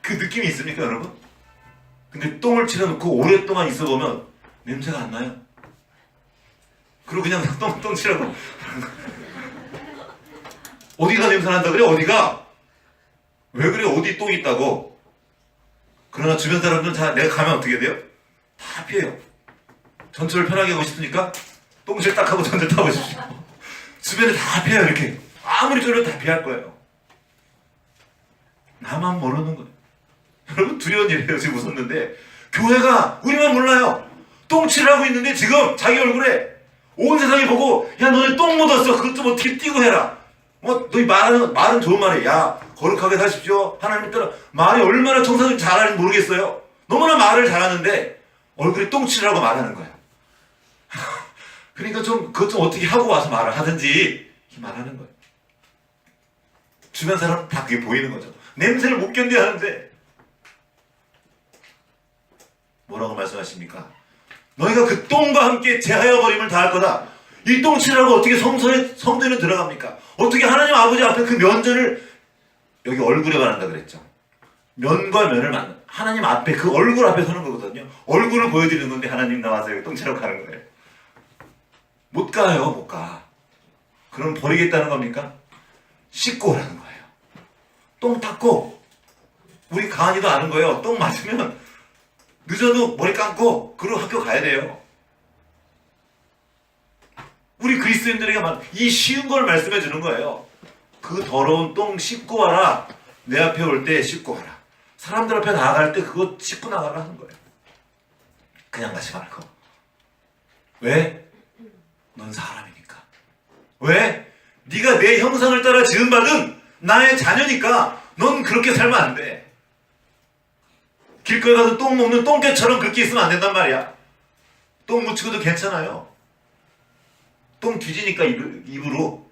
그 느낌이 있습니까 여러분? 근데 똥을 칠해놓고 오랫동안 있어보면 냄새가 안 나요. 그리고 그냥 똥 칠하고 어디가 냄새 난다 그래? 어디가? 왜 그래? 어디 똥이 있다고? 그러나 주변 사람들은 다 내가 가면 어떻게 돼요? 다 피해요. 전철을 편하게 하고 싶으니까 똥질 딱 하고 전철 타보십시오. 주변에 다 피해요. 이렇게 아무리 쫄려도 다 피할 거예요. 나만 모르는 거예요. 여러분 두려운 일이에요. 지금 웃었는데 교회가 우리만 몰라요. 똥칠을 하고 있는데 지금 자기 얼굴에 온 세상이 보고 야 너네 똥 묻었어. 그것 좀 어떻게 띄고 해라. 너희 말은 좋은 말이에요. 야 거룩하게 사십시오. 하나님 따라 말이 얼마나 정상적으로 잘하는지 모르겠어요. 너무나 말을 잘하는데 얼굴에 똥칠을 하고 말하는 거야. 그러니까 그것 좀 어떻게 하고 와서 말을 하든지 이렇게 말하는 거예요. 주변 사람은 다 그게 보이는 거죠. 냄새를 못 견뎌 하는데 뭐라고 말씀하십니까? 너희가 그 똥과 함께 제하여 버림을 다할 거다. 이 똥칠하고 어떻게 성전에 들어갑니까? 어떻게 하나님 아버지 앞에 그 면전을 여기 얼굴에 말한다 그랬죠. 면과 면을 만나 하나님 앞에 그 얼굴 앞에 서는 거거든요. 얼굴을 보여드리는 건데 하나님 나와서 여기 똥칠하고 가는 거예요. 못 가요, 못 가. 그럼 버리겠다는 겁니까? 씻고 오라는 거예요. 똥 닦고 우리 가은이도 아는 거예요. 똥 맞으면 늦어도 머리 감고 그리고 학교 가야 돼요. 우리 그리스도인들에게 이 쉬운 걸 말씀해 주는 거예요. 그 더러운 똥 씻고 와라. 내 앞에 올 때 씻고 와라. 사람들 앞에 나아갈 때 그거 씻고 나가라 하는 거예요. 그냥 가지 말고. 왜? 넌 사람이니까. 왜? 네가 내 형상을 따라 지음받은 나의 자녀니까 넌 그렇게 살면 안 돼. 길거리 가서 똥 먹는 똥개처럼 그렇게 있으면 안 된단 말이야. 똥 묻히고도 괜찮아요. 똥 뒤지니까 입으로.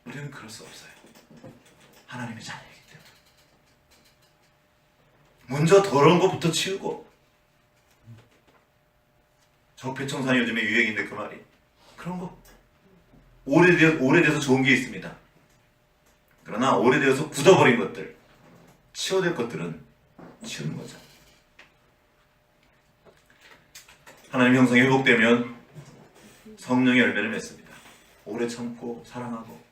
우리는 그럴 수 없어요. 하나님의 자녀이기 때문에. 먼저 더러운 것부터 치우고. 적폐청산이 요즘에 유행인데 그 말이. 그런 거. 오래돼서 좋은 게 있습니다. 그러나 오래되어서 굳어버린 것들, 치워될 것들은 치우는 거죠. 하나님 형성이 회복되면 성령의 열매를 맺습니다. 오래 참고 사랑하고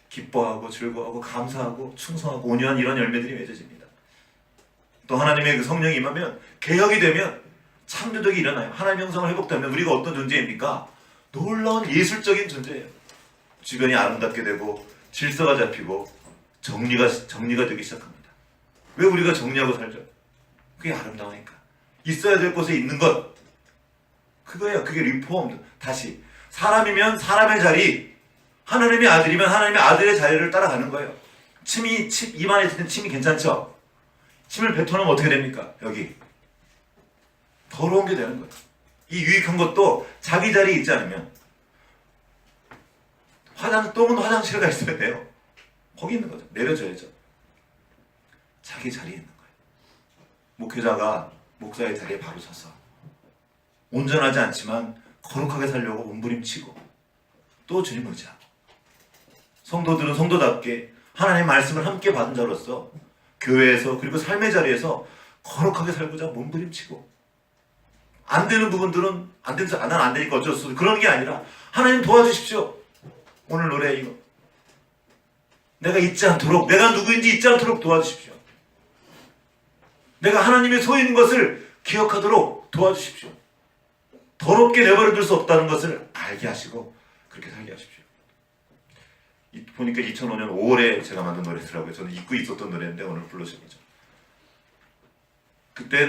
기뻐하고 즐거워하고 감사하고 충성하고 온유한 이런 열매들이 맺어집니다. 또 하나님의 그 성령이 임하면 개혁이 되면 창조력이 일어나요. 하나님 형성을 회복되면 우리가 어떤 존재입니까? 놀라운 예술적인 존재예요. 주변이 아름답게 되고 질서가 잡히고 정리가 되기 시작합니다. 왜 우리가 정리하고 살죠? 그게 아름다우니까. 있어야 될 곳에 있는 것. 그거예요. 그게 리폼. 다시 사람이면 사람의 자리, 하나님의 아들이면 하나님의 아들의 자리를 따라가는 거예요. 침 입안에 있을 때 침이 괜찮죠? 침을 뱉어놓으면 어떻게 됩니까? 여기 더러운 게 되는 거예요. 이 유익한 것도 자기 자리에 있지 않으면 똥은 화장실에 가 있어야 돼요. 거기 있는 거죠. 내려줘야죠. 자기 자리에 있는 거예요. 목회자가 목사의 자리에 바로 서서 온전하지 않지만 거룩하게 살려고 몸부림치고 또 주님 의지하고 성도들은 성도답게 하나님의 말씀을 함께 받은 자로서 교회에서 그리고 삶의 자리에서 거룩하게 살고자 몸부림치고 안 되는 부분들은 난 안 되니까 어쩔 수 없어. 그런 게 아니라 하나님 도와주십시오. 오늘 노래 이거 내가 잊지 않도록 내가 누구인지 잊지 않도록 도와주십시오. 내가 하나님의 소유인 것을 기억하도록 도와주십시오. 더럽게 내버려둘 수 없다는 것을 알게 하시고 그렇게 살게 하십시오. 보니까 2005년 5월에 제가 만든 노래더라고요. 저는 잊고 있었던 노래인데 오늘 불러주신 거죠. 그때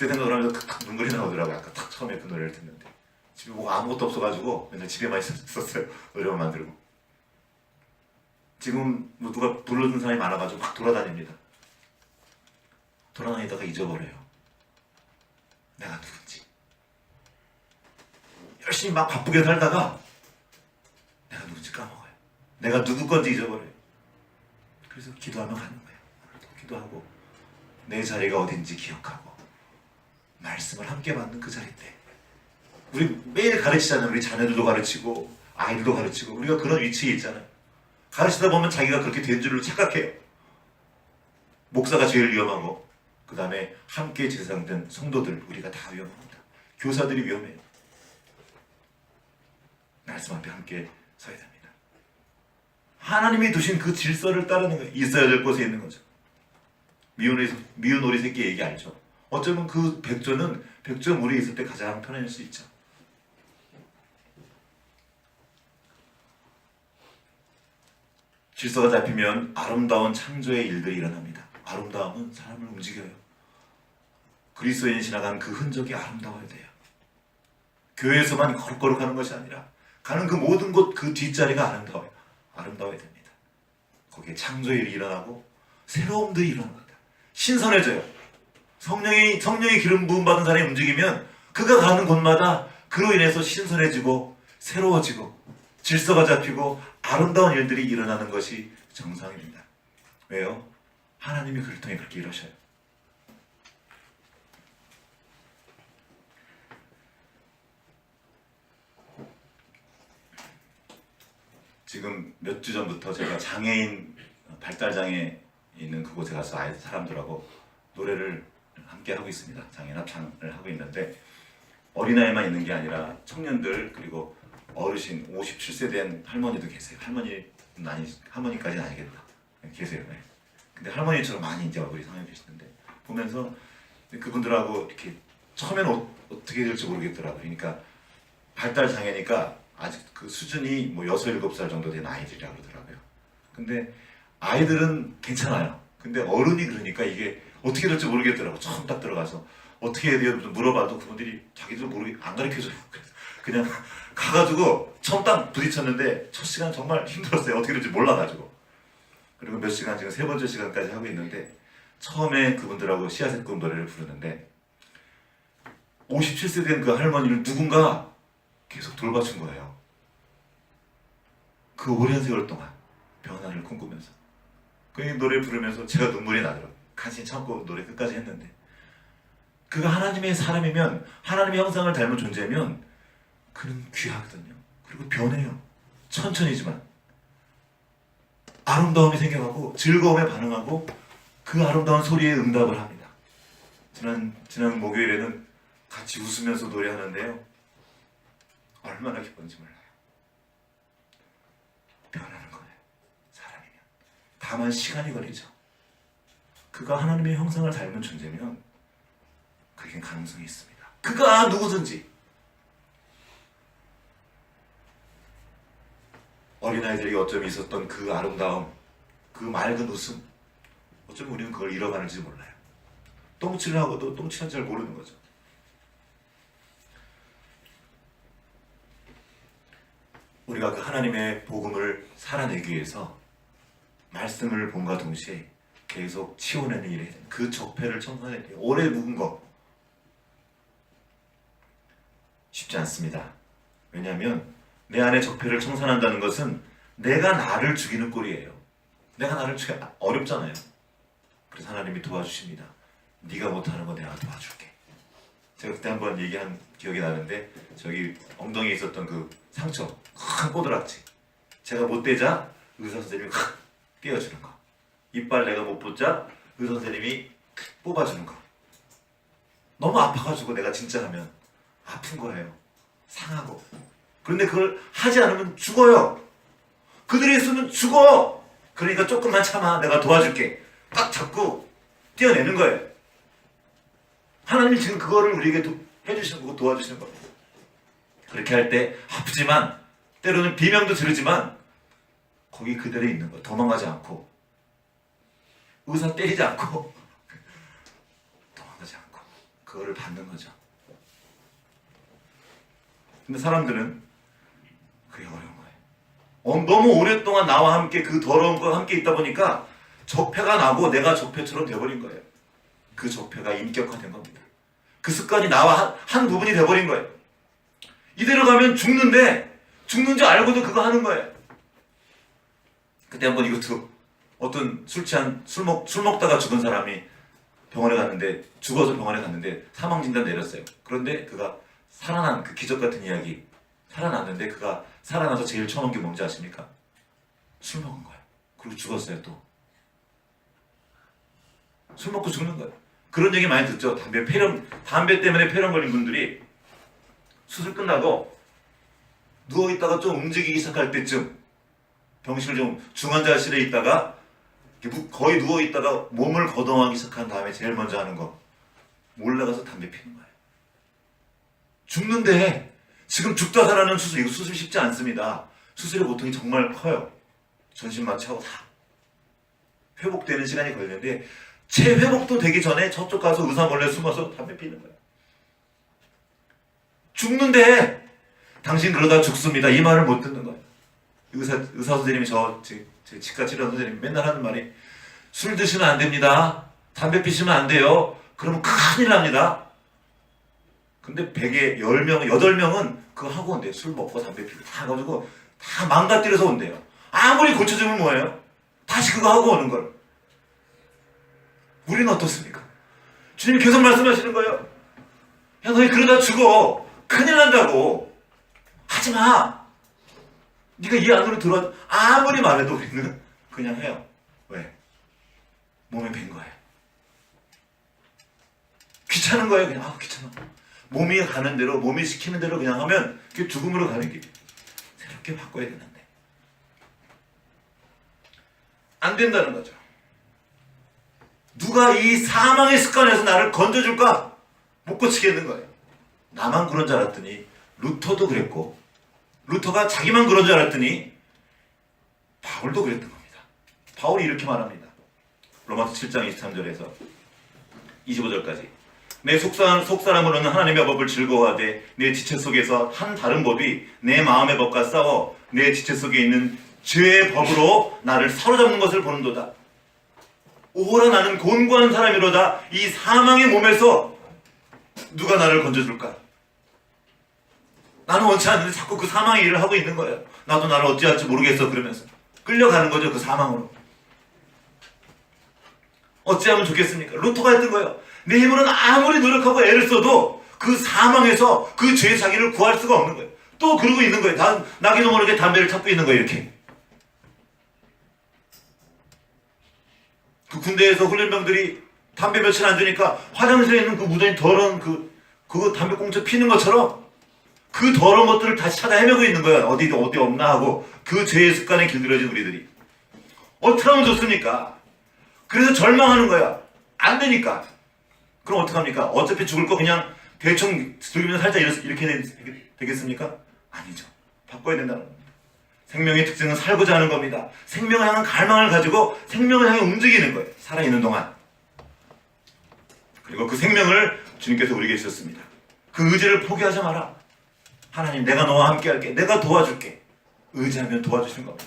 생각을 하면서 탁 눈물이 나오더라고요. 아까 탁 처음에 그 노래를 듣는데 집에 뭐가 아무것도 없어가지고 맨날 집에만 있었어요. 노래만 만들고. 지금 뭐 누가 부르는 사람이 많아가지고 막 돌아다닙니다. 돌아다니다가 잊어버려요. 내가 누군지. 열심히 막 바쁘게 살다가 내가 누군지 까먹어요. 내가 누구 건지 잊어버려요. 그래서 기도하면 가는 거예요. 오늘도 기도하고 내 자리가 어딘지 기억하고 말씀을 함께 받는 그 자리 때 우리 매일 가르치잖아요. 우리 자녀들도 가르치고 아이들도 가르치고 우리가 그런 위치에 있잖아요. 가르치다 보면 자기가 그렇게 된 줄로 착각해요. 목사가 제일 위험하고 그 다음에 함께 제사장된 성도들 우리가 다 위험합니다. 교사들이 위험해요. 말씀 앞에 함께 서야 됩니다. 하나님이 두신 그 질서를 따르는 거예요. 있어야 될 곳에 있는 거죠. 미운 오리 새끼 얘기 알죠? 어쩌면 그 백조물이 있을 때 가장 편할 수 있죠. 질서가 잡히면 아름다운 창조의 일들이 일어납니다. 아름다움은 사람을 움직여요. 그리스도인이 지나간 그 흔적이 아름다워야 돼요. 교회에서만 거룩거룩하는 것이 아니라 가는 그 모든 곳 그 뒷자리가 아름다워요. 아름다워야 됩니다. 거기에 창조의 일이 일어나고 새로움들이 일어납니다. 신선해져요. 성령의 기름 부음 받은 사람이 움직이면 그가 가는 곳마다 그로 인해서 신선해지고 새로워지고 질서가 잡히고 아름다운 일들이 일어나는 것이 정상입니다. 왜요? 하나님이 그를 통해 그렇게 일하셔요. 지금 몇 주 전부터 제가 장애인 발달장애 있는 그곳에 가서 사람들하고 노래를 함께 하고 있습니다. 장애인 합창을 하고 있는데 어린아이만 있는 게 아니라 청년들 그리고 어르신 57세 된 할머니도 계세요. 할머니까지는 아니겠다. 계세요. 네. 근데 할머니처럼 많이 이제 얼굴이 상해 계시는데 보면서 그분들하고 이렇게 처음에는 어떻게 될지 모르겠더라고요. 그러니까 발달 장애니까 아직 그 수준이 뭐 6, 7살 정도 된 아이들이라고 그러더라고요. 근데 아이들은 괜찮아요. 근데 어른이 그러니까 이게 어떻게 될지 모르겠더라고. 처음 딱 들어가서 어떻게 해야 돼요? 물어봐도 그분들이 자기도 모르게 안 가르쳐줘요. 그냥 가가지고 처음 딱 부딪혔는데 첫 시간 정말 힘들었어요. 어떻게 될지 몰라가지고. 그리고 몇 시간 지금 3번째 시간까지 하고 있는데 처음에 그분들하고 씨앗의 꿈 노래를 부르는데 57세 된 그 할머니를 누군가 계속 돌봐준 거예요. 그 오랜 세월 동안 변화를 꿈꾸면서 그 노래 부르면서 제가 눈물이 나더라고요. 간신히 참고 노래 끝까지 했는데 그가 하나님의 사람이면 하나님의 형상을 닮은 존재면 그는 귀하거든요. 그리고 변해요. 천천히지만 아름다움이 생겨가고 즐거움에 반응하고 그 아름다운 소리에 응답을 합니다. 지난 목요일에는 같이 웃으면서 노래하는데요. 얼마나 기쁜지 몰라요. 변하는 거예요. 사람이면. 다만 시간이 걸리죠. 그가 하나님의 형상을 닮은 존재면 그게 가능성이 있습니다. 그가 누구든지 어린아이들이 어쩜 있었던 그 아름다움, 그 맑은 웃음 어쩌면 우리는 그걸 잃어가는지 몰라요. 똥칠을 하고도 똥칠한 줄 모르는 거죠. 우리가 그 하나님의 복음을 살아내기 위해서 말씀을 본과 동시에 계속 치워내는 일에 그 적폐를 청산해야 돼요. 오래 묵은 거 쉽지 않습니다. 왜냐하면 내 안에 적폐를 청산한다는 것은 내가 나를 죽이는 꼴이에요. 내가 나를 어렵잖아요. 그래서 하나님이 도와주십니다. 네가 못하는 거 내가 도와줄게. 제가 그때 한번 얘기한 기억이 나는데 저기 엉덩이에 있었던 그 상처 큰 꼬드락지 제가 못 대자 의사 선생님이 떼어주는 거, 이빨 내가 못 붙자 의사 선생님이 뽑아주는 거. 너무 아파가지고 내가 진짜 하면 아픈 거예요. 상하고. 그런데 그걸 하지 않으면 죽어요. 그들이 있으면 죽어. 그러니까 조금만 참아. 내가 도와줄게. 딱 잡고 떼어내는 거예요. 하나님이 지금 그거를 우리에게 해주시는 거고 도와주시는 겁니다. 그렇게 할 때 아프지만 때로는 비명도 지르지만 거기 그대로 있는 거. 도망가지 않고 의사 때리지 않고 도망가지 않고 그거를 받는 거죠. 근데 사람들은 그게 어려운 거예요. 너무 오랫동안 나와 함께 그 더러운 거와 함께 있다 보니까 적폐가 나고 내가 적폐처럼 돼버린 거예요. 그 적폐가 인격화된 겁니다. 그 습관이 나와 한 부분이 돼버린 거예요. 이대로 가면 죽는데 죽는 줄 알고도 그거 하는 거예요. 그때 한번 이것도 어떤 술 먹다가 죽은 사람이 병원에 갔는데 죽어서 병원에 갔는데 사망 진단 내렸어요. 그런데 그가 살아난 그 기적 같은 이야기 살아났는데 그가 살아나서 제일 처음 한 게 뭔지 아십니까? 술 먹은 거예요. 그리고 죽었어요. 또 술 먹고 죽는 거예요. 그런 얘기 많이 듣죠. 담배 때문에 폐렴 걸린 분들이 수술 끝나고 누워있다가 좀 움직이기 시작할 때쯤 병실 좀 중환자실에 있다가 거의 누워있다가 몸을 거동하기 시작한 다음에 제일 먼저 하는 거 몰래 가서 담배 피는 거예요. 죽는데 지금 죽다 살아나는 수술, 이거 수술 쉽지 않습니다. 수술의 고통이 정말 커요. 전신 마취하고 다 회복되는 시간이 걸리는데 재회복도 되기 전에 저쪽 가서 의사 몰래 숨어서 담배 피는 거예요. 죽는데 당신 그러다 죽습니다. 이 말을 못 듣는 거예요. 의사 선생님이 제 치과 치료 선생님이 맨날 하는 말이 술 드시면 안 됩니다. 담배 피시면 안 돼요. 그러면 큰일 납니다. 근데 100에 10명, 8명은 그거 하고 온대요. 술 먹고 담배 피고 다 가지고 다 망가뜨려서 온대요. 아무리 고쳐주면 뭐예요? 다시 그거 하고 오는 걸. 우리는 어떻습니까? 주님 계속 말씀하시는 거예요. 야, 너희 그러다 죽어. 큰일 난다고. 하지마. 네가 이 안으로 들어와. 아무리 말해도 우리는 그냥 해요. 왜? 몸에 밴 거예요. 귀찮은 거예요. 그냥 귀찮아. 몸이 가는 대로, 몸이 시키는 대로 그냥 하면 그게 죽음으로 가는 길. 새롭게 바꿔야 되는데 안 된다는 거죠. 누가 이 사망의 습관에서 나를 건져줄까? 못 고치겠는 거예요. 나만 그런 줄 알았더니 루터도 그랬고, 루터가 자기만 그런 줄 알았더니 바울도 그랬던 겁니다. 바울이 이렇게 말합니다. 로마서 7장 23절에서 25절까지 내 속사람으로는 하나님의 법을 즐거워하되 내 지체 속에서 한 다른 법이 내 마음의 법과 싸워 내 지체 속에 있는 죄의 법으로 나를 사로잡는 것을 보는도다. 오호라 나는 곤고한 사람이로다. 이 사망의 몸에서 누가 나를 건져줄까? 나는 원치 않는데 자꾸 그 사망의 일을 하고 있는 거예요. 나도 나를 어찌할지 모르겠어 그러면서 끌려가는 거죠. 그 사망으로. 어찌하면 좋겠습니까? 루터가 했던 거예요. 내 힘으로는 아무리 노력하고 애를 써도 그 사망에서 그 죄의 자기를 구할 수가 없는 거예요. 또 그러고 있는 거예요. 나기도 모르게 담배를 찾고 있는 거예요. 이렇게. 그 군대에서 훈련병들이 담배 며칠 안 주니까 화장실에 있는 그 묻어있는 더러운 그 담배 꽁초 피는 것처럼 그 더러운 것들을 다시 찾아 헤매고 있는 거예요. 어디 없나 하고 그 죄의 습관에 길들여진 우리들이. 어떻게 하면 좋습니까? 그래서 절망하는 거야. 안 되니까. 그럼 어떡합니까? 어차피 죽을 거 그냥 대충 들으면 살짝 이렇게 되겠습니까? 아니죠. 바꿔야 된다는 겁니다. 생명의 특징은 살고자 하는 겁니다. 생명을 향한 갈망을 가지고 생명을 향해 움직이는 거예요. 살아있는 동안. 그리고 그 생명을 주님께서 우리에게 주셨습니다. 그 의지를 포기하지 마라. 하나님 내가 너와 함께 할게. 내가 도와줄게. 의지하면 도와주시는 겁니다.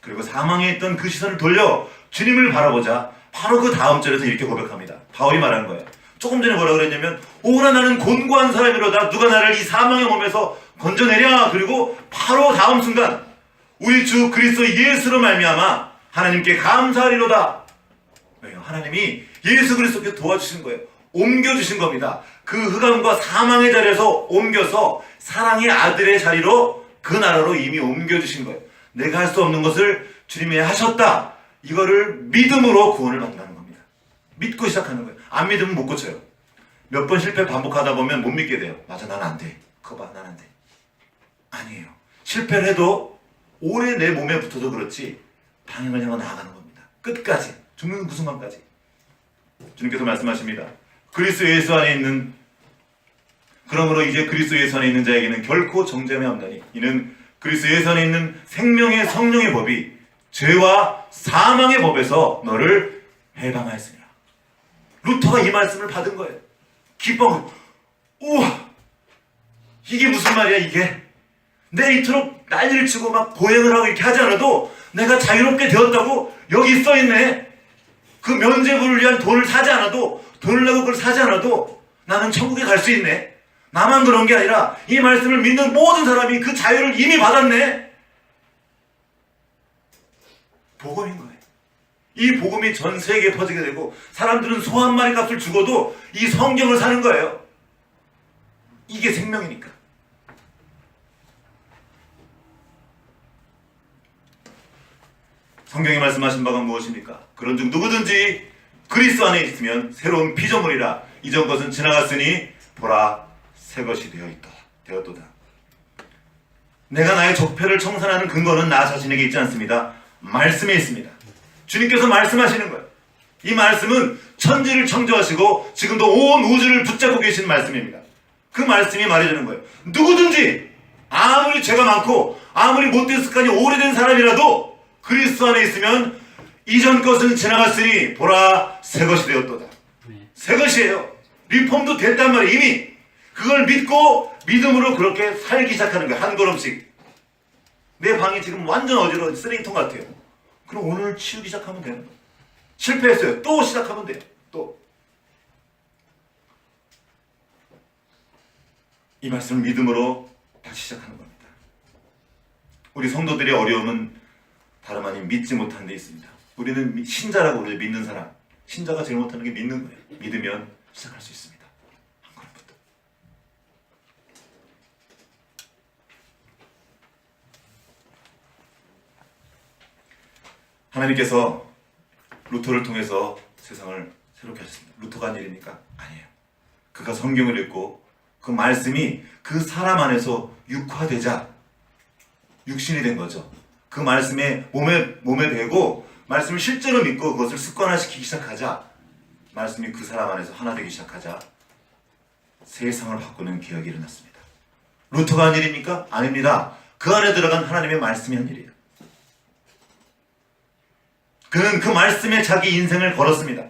그리고 사망에 있던 그 시선을 돌려 주님을 바라보자. 바로 그 다음 절에서 이렇게 고백합니다. 바울이 말하는 거예요. 조금 전에 뭐라고 그랬냐면 오라 나는 곤고한 사람이로다. 누가 나를 이 사망의 몸에서 건져내랴. 그리고 바로 다음 순간 우리 주 그리스도 예수로 말미암아 하나님께 감사하리로다. 왜요? 하나님이 예수 그리스도께 도와주신 거예요. 옮겨주신 겁니다. 그 흑암과 사망의 자리에서 옮겨서 사랑의 아들의 자리로 그 나라로 이미 옮겨주신 거예요. 내가 할 수 없는 것을 주님이 하셨다. 이거를 믿음으로 구원을 받는다는 겁니다. 믿고 시작하는 거예요. 안 믿으면 못 고쳐요. 몇 번 실패 반복하다 보면 못 믿게 돼요. 맞아, 난 안 돼. 그거 봐, 난 안 돼. 아니에요. 실패를 해도 오래 내 몸에 붙어도 그렇지 방향을 향해 나아가는 겁니다. 끝까지. 죽는 그 순간까지. 주님께서 말씀하십니다. 그리스도 예수 안에 있는 그러므로 이제 그리스도 예수 안에 있는 자에게는 결코 정죄함이 없나니 이는 그리스도 예수 안에 있는 생명의 성령의 법이 죄와 사망의 법에서 너를 해방하였으니라. 루터가 이 말씀을 받은 거예요. 기뻐. 우와, 이게 무슨 말이야 이게. 내 이토록 난리를 치고 막 고행을 하고 이렇게 하지 않아도 내가 자유롭게 되었다고 여기 써있네. 그 면죄부를 위한 돈을 사지 않아도, 돈을 내고 그걸 사지 않아도 나는 천국에 갈 수 있네. 나만 그런 게 아니라 이 말씀을 믿는 모든 사람이 그 자유를 이미 받았네. 복음인 거예요. 이 복음이 전 세계에 퍼지게 되고 사람들은 소 한 마리 값을 죽어도 이 성경을 사는 거예요. 이게 생명이니까. 성경이 말씀하신 바가 무엇입니까? 그런즉 누구든지 그리스도 안에 있으면 새로운 피조물이라. 이전 것은 지나갔으니 보라 새 것이 되었도다. 내가 나의 적폐를 청산하는 근거는 나 자신에게 있지 않습니다. 말씀에 있습니다. 주님께서 말씀하시는 거예요. 이 말씀은 천지를 창조하시고 지금도 온 우주를 붙잡고 계신 말씀입니다. 그 말씀이 말해주는 거예요. 누구든지 아무리 죄가 많고 아무리 못된 습관이 오래된 사람이라도 그리스도 안에 있으면 이전 것은 지나갔으니 보라 새 것이 되었도다. 새 것이에요. 리폼도 됐단 말이에요. 이미 그걸 믿고 믿음으로 그렇게 살기 시작하는 거예요. 한 걸음씩. 내 방이 지금 완전 어지러운 쓰레기통 같아요. 그럼 오늘 치우기 시작하면 되는 거예요. 실패했어요. 또 시작하면 돼요. 또. 이 말씀을 믿음으로 다시 시작하는 겁니다. 우리 성도들의 어려움은 다름 아닌 믿지 못하는 데 있습니다. 우리는 신자라고 우리를 믿는 사람, 신자가 제일 못하는 게 믿는 거예요. 믿으면 시작할 수 있습니다. 한 걸음부터. 하나님께서 루터를 통해서 세상을 새롭게 하셨습니다. 루터가 한 일입니까? 아니에요. 그가 성경을 읽고 그 말씀이 그 사람 안에서 육화되자 육신이 된 거죠. 그 말씀에 몸에 배고 말씀을 실제로 믿고 그것을 습관화시키기 시작하자 말씀이 그 사람 안에서 하나 되기 시작하자 세상을 바꾸는 기억이 일어났습니다. 루터가 한 일입니까? 아닙니다. 그 안에 들어간 하나님의 말씀이 한 일이에요. 그는 그 말씀에 자기 인생을 걸었습니다.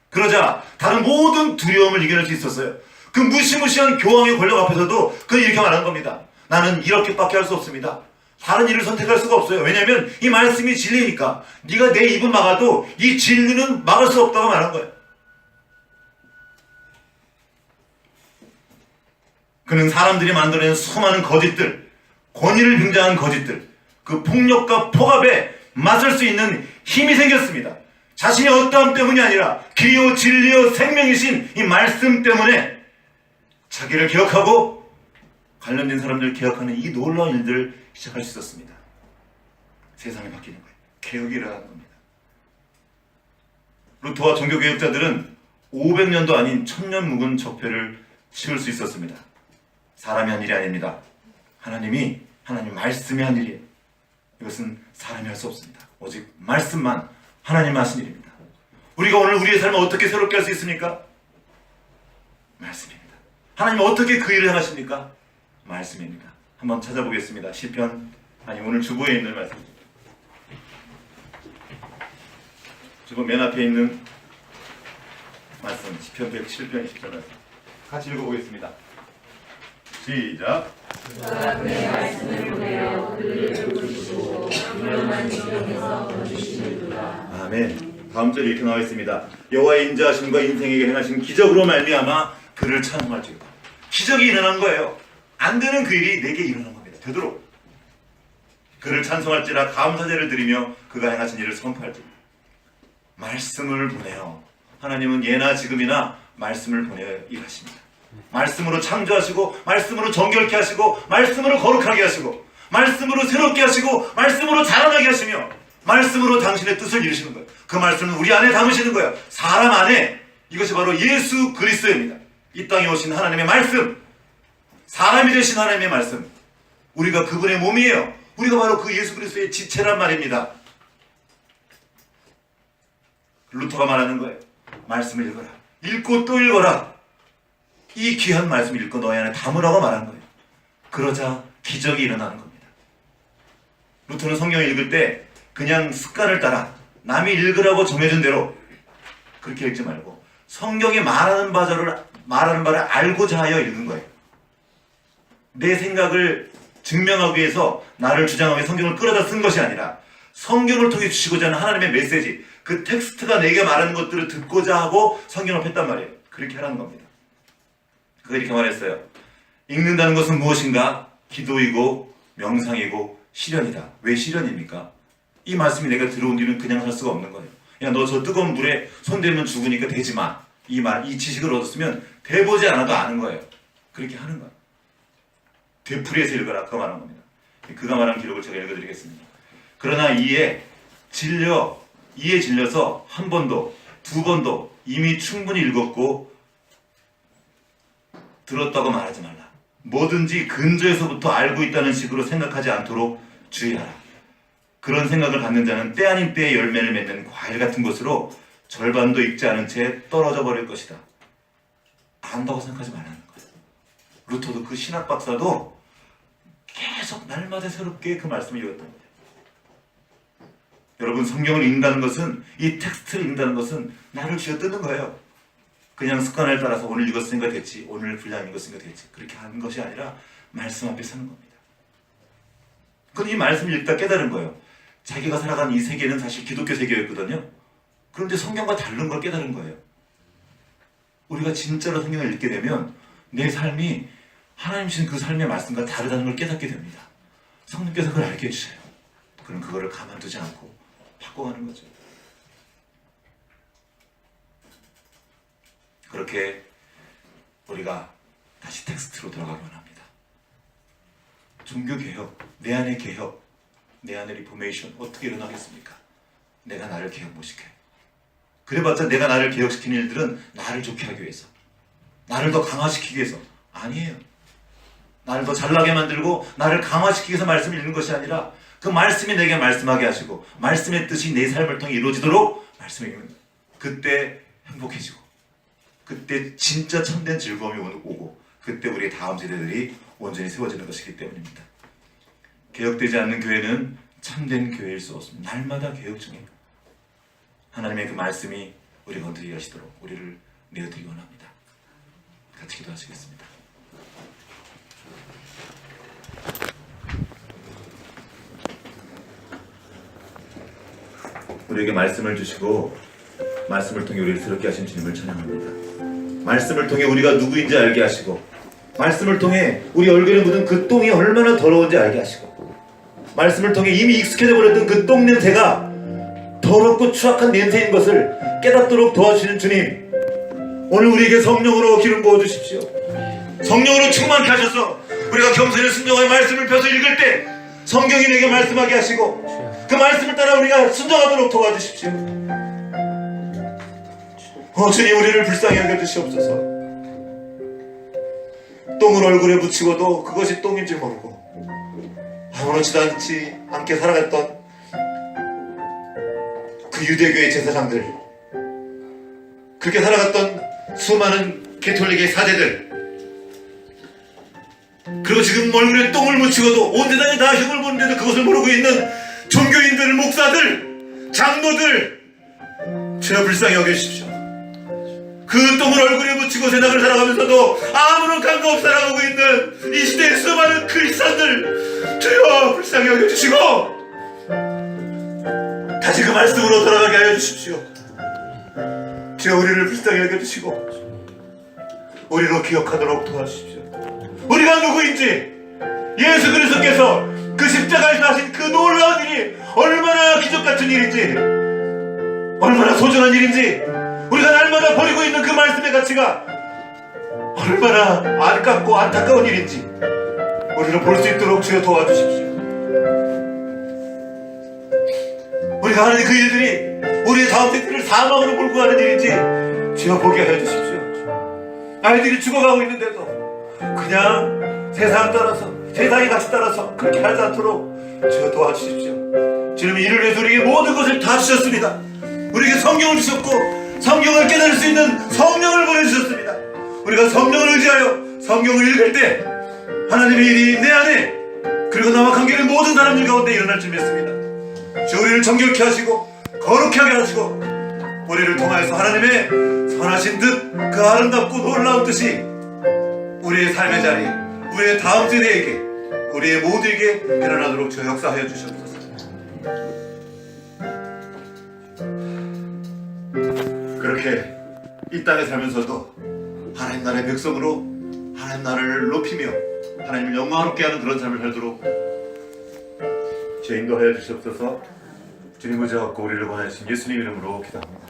그러자 다른 모든 두려움을 이겨낼 수 있었어요. 그 무시무시한 교황의 권력 앞에서도 그는 이렇게 말한 겁니다. 나는 이렇게밖에 할 수 없습니다. 다른 일을 선택할 수가 없어요. 왜냐하면 이 말씀이 진리니까. 네가 내 입을 막아도 이 진리는 막을 수 없다고 말한 거예요. 그는 사람들이 만들어낸 수많은 거짓들, 권위를 빙자한 거짓들, 그 폭력과 폭압에 맞설 수 있는 힘이 생겼습니다. 자신의 어떠함 때문이 아니라 길이요 진리요 생명이신 이 말씀 때문에 자기를 기억하고 관련된 사람들을 기억하는 이 놀라운 일들을 시작할 수 있었습니다. 세상이 바뀌는 거예요. 개혁이 일어나는 겁니다. 루터와 종교개혁자들은 500년도 아닌 1000년 묵은 적폐를 치울 수 있었습니다. 사람이 한 일이 아닙니다. 하나님 말씀이 한 일이에요. 이것은 사람이 할 수 없습니다. 오직 말씀만 하나님 하신 일입니다. 우리가 오늘 우리의 삶을 어떻게 새롭게 할 수 있습니까? 말씀입니다. 하나님 어떻게 그 일을 행하십니까? 말씀입니다. 한번 찾아보겠습니다. 시편, 오늘 주보에 있는 말씀. 주보 맨 앞에 있는 말씀, 시편 107편 20절 말씀. 같이 읽어보겠습니다. 시작. 내 말씀을 보내어 그를 부르시고 유명한 지경에서 건지시는도다. 아멘. 다음 절에 이렇게 나와 있습니다. 여호와의 인자하심과 인생에게 행하신 기적으로 말미암아 그를 찬송할지어다. 기적이 일어난 거예요. 안 되는 그 일이 내게 일어난 겁니다. 되도록 그를 찬송할지라 감사제를 드리며 그가 행하신 일을 선포할지라. 말씀을 보내요. 하나님은 예나 지금이나 말씀을 보내어 일하십니다. 말씀으로 창조하시고 말씀으로 정결케 하시고 말씀으로 거룩하게 하시고 말씀으로 새롭게 하시고 말씀으로 자라나게 하시며 말씀으로 당신의 뜻을 이루시는 거예요. 그 말씀은 우리 안에 담으시는 거예요. 사람 안에. 이것이 바로 예수 그리스도입니다. 이 땅에 오신 하나님의 말씀, 사람이 되신 하나님의 말씀, 우리가 그분의 몸이에요. 우리가 바로 그 예수 그리스도의 지체란 말입니다. 루터가 말하는 거예요. 말씀을 읽어라. 읽고 또 읽어라. 이 귀한 말씀을 읽고 너희 안에 담으라고 말한 거예요. 그러자 기적이 일어나는 겁니다. 루터는 성경을 읽을 때 그냥 습관을 따라 남이 읽으라고 정해준 대로 그렇게 읽지 말고 성경이 말하는 바를 알고자 하여 읽은 거예요. 내 생각을 증명하기 위해서 나를 주장하기 위해 성경을 끌어다 쓴 것이 아니라 성경을 통해 주시고자 하는 하나님의 메시지, 그 텍스트가 내게 말하는 것들을 듣고자 하고 성경을 폈단 말이에요. 그렇게 하라는 겁니다. 그가 이렇게 말했어요. 읽는다는 것은 무엇인가? 기도이고 명상이고 실현이다. 왜 실현입니까? 이 말씀이 내가 들어온 뒤는 그냥 살 수가 없는 거예요. 야, 너 저 뜨거운 물에 손대면 죽으니까 대지 마. 이 지식을 얻었으면 대보지 않아도 아는 거예요. 그렇게 하는 거예요. 되풀이해서 읽어라. 그가 말한 겁니다. 그가 말한 기록을 제가 읽어드리겠습니다. 그러나 이에 질려서 한 번도, 두 번도 이미 충분히 읽었고 들었다고 말하지 말라. 뭐든지 근저에서부터 알고 있다는 식으로 생각하지 않도록 주의하라. 그런 생각을 갖는 자는 때 아닌 때에 열매를 맺는 과일 같은 것으로 절반도 익지 않은 채 떨어져 버릴 것이다. 안다고 생각하지 말라는 거예요. 루터도 그 신학 박사도 계속 날마다 새롭게 그 말씀을 읽었답니다. 여러분, 성경을 읽는다는 것은, 이 텍스트를 읽는다는 것은 나를 쥐어뜯는 거예요. 그냥 습관을 따라서 오늘 읽었으니까 됐지, 오늘 분량 읽었으니까 됐지, 그렇게 하는 것이 아니라 말씀 앞에 서는 겁니다. 그건 이 말씀을 읽다 깨달은 거예요. 자기가 살아간 이 세계는 사실 기독교 세계였거든요. 그런데 성경과 다른 걸 깨달은 거예요. 우리가 진짜로 성경을 읽게 되면 내 삶이 하나님 주신 그 삶의 말씀과 다르다는 걸 깨닫게 됩니다. 성령께서 그걸 알게 해주셔요. 그럼 그거를 가만두지 않고 바꿔가는 거죠. 그렇게 우리가 다시 텍스트로 들어가기 원합니다. 종교개혁, 내 안의 개혁, 내 안의 리포메이션 어떻게 일어나겠습니까? 내가 나를 개혁 못 시켜요. 그래봤자 내가 나를 개혁시키는 일들은 나를 좋게 하기 위해서, 나를 더 강화시키기 위해서 아니에요. 나를 더 잘나게 만들고 나를 강화시키기 위해서 말씀을 읽는 것이 아니라 그 말씀이 내게 말씀하게 하시고 말씀의 뜻이 내 삶을 통해 이루어지도록 말씀을 읽는 거예요. 그때 행복해지고, 그때 진짜 참된 즐거움이 오고, 그때 우리의 다음 세대들이 온전히 세워지는 것이기 때문입니다. 개혁되지 않는 교회는 참된 교회일 수 없습니다. 날마다 개혁 중이에요. 하나님의 그 말씀이 우리 건드리게 하시도록 우리를 내어드리기 원합니다. 같이 기도하시겠습니다. 우리에게 말씀을 주시고 말씀을 통해 우리를 새롭게 하신 주님을 찬양합니다. 말씀을 통해 우리가 누구인지 알게 하시고, 말씀을 통해 우리 얼굴에 묻은 그 똥이 얼마나 더러운지 알게 하시고, 말씀을 통해 이미 익숙해져 버렸던 그 똥 냄새가 더럽고 추악한 냄새인 것을 깨닫도록 도와주시는 주님, 오늘 우리에게 성령으로 기름 부어주십시오. 성령으로 충만케 하셔서 우리가 겸손히 순종하여 말씀을 펴서 읽을 때 성경이 내게 말씀하게 하시고 그 말씀을 따라 우리가 순종하도록 도와주십시오. 주님, 우리를 불쌍히 여겨주시옵소서. 똥을 얼굴에 묻히고도 그것이 똥인지 모르고 아무렇지도 않게 살아갔던 그 유대교의 제사장들, 그렇게 살아갔던 수많은 개톨릭의 사제들, 그리고 지금 얼굴에 똥을 묻히고도 온 세상이 다 흉을 보는데도 그것을 모르고 있는 종교인들, 목사들, 장로들, 주여 불쌍히 여겨주십시오. 그 똥을 얼굴에 묻히고 세상을 살아가면서도 아무런 감각 없이 살아가고 있는 이 시대의 수많은 크리스찬들, 주여 불쌍히 여겨주시고 다시 그 말씀으로 돌아가게 하여 주십시오. 주여 우리를 불쌍히 여겨주시고 우리로 기억하도록 도와주십시오. 우리가 누구인지, 예수 그리스도께서 그 십자가에서 하신 그 놀라운 일이 얼마나 기적같은 일인지, 얼마나 소중한 일인지, 우리가 날마다 버리고 있는 그 말씀의 가치가 얼마나 안타깝고 안타까운 일인지 우리를 볼 수 있도록 주여 도와주십시오. 우리가 하는 그 일들이 우리의 다음 세대를 사망으로 몰고 가는 일인지 주여 보게 해주십시오. 아이들이 죽어가고 있는데도 그냥 세상 따라서, 세상의 가치 따라서 그렇게 살지 않도록 주여 도와주십시오. 주님이 이를 위해서 우리에게 모든 것을 다 주셨습니다. 우리에게 성경을 주셨고 성경을 깨달을 수 있는 성령을 보내주셨습니다. 우리가 성령을 의지하여 성경을 읽을 때 하나님의 일이 내 안에, 그리고 나와 관계된 모든 사람들 가운데 일어날 줄 믿습니다. 주 우리를 정결케 하시고 거룩하게 하시고 우리를 통하여서 하나님의 선하신 뜻, 그 아름답고 놀라운 뜻이 우리의 삶의 자리, 우리의 다음 세대에게, 우리의 모두에게 일어나도록 주 역사하여 주시옵소서. 그렇게 이 땅에 살면서도 하나님 나라의 백성으로 하나님 나라를 높이며 하나님을 영광롭게 하는 그런 삶을 살도록 주 인도하여 주시옵소서. 주님을 잡고 우리를 권하신 예수님 이름으로 기도합니다.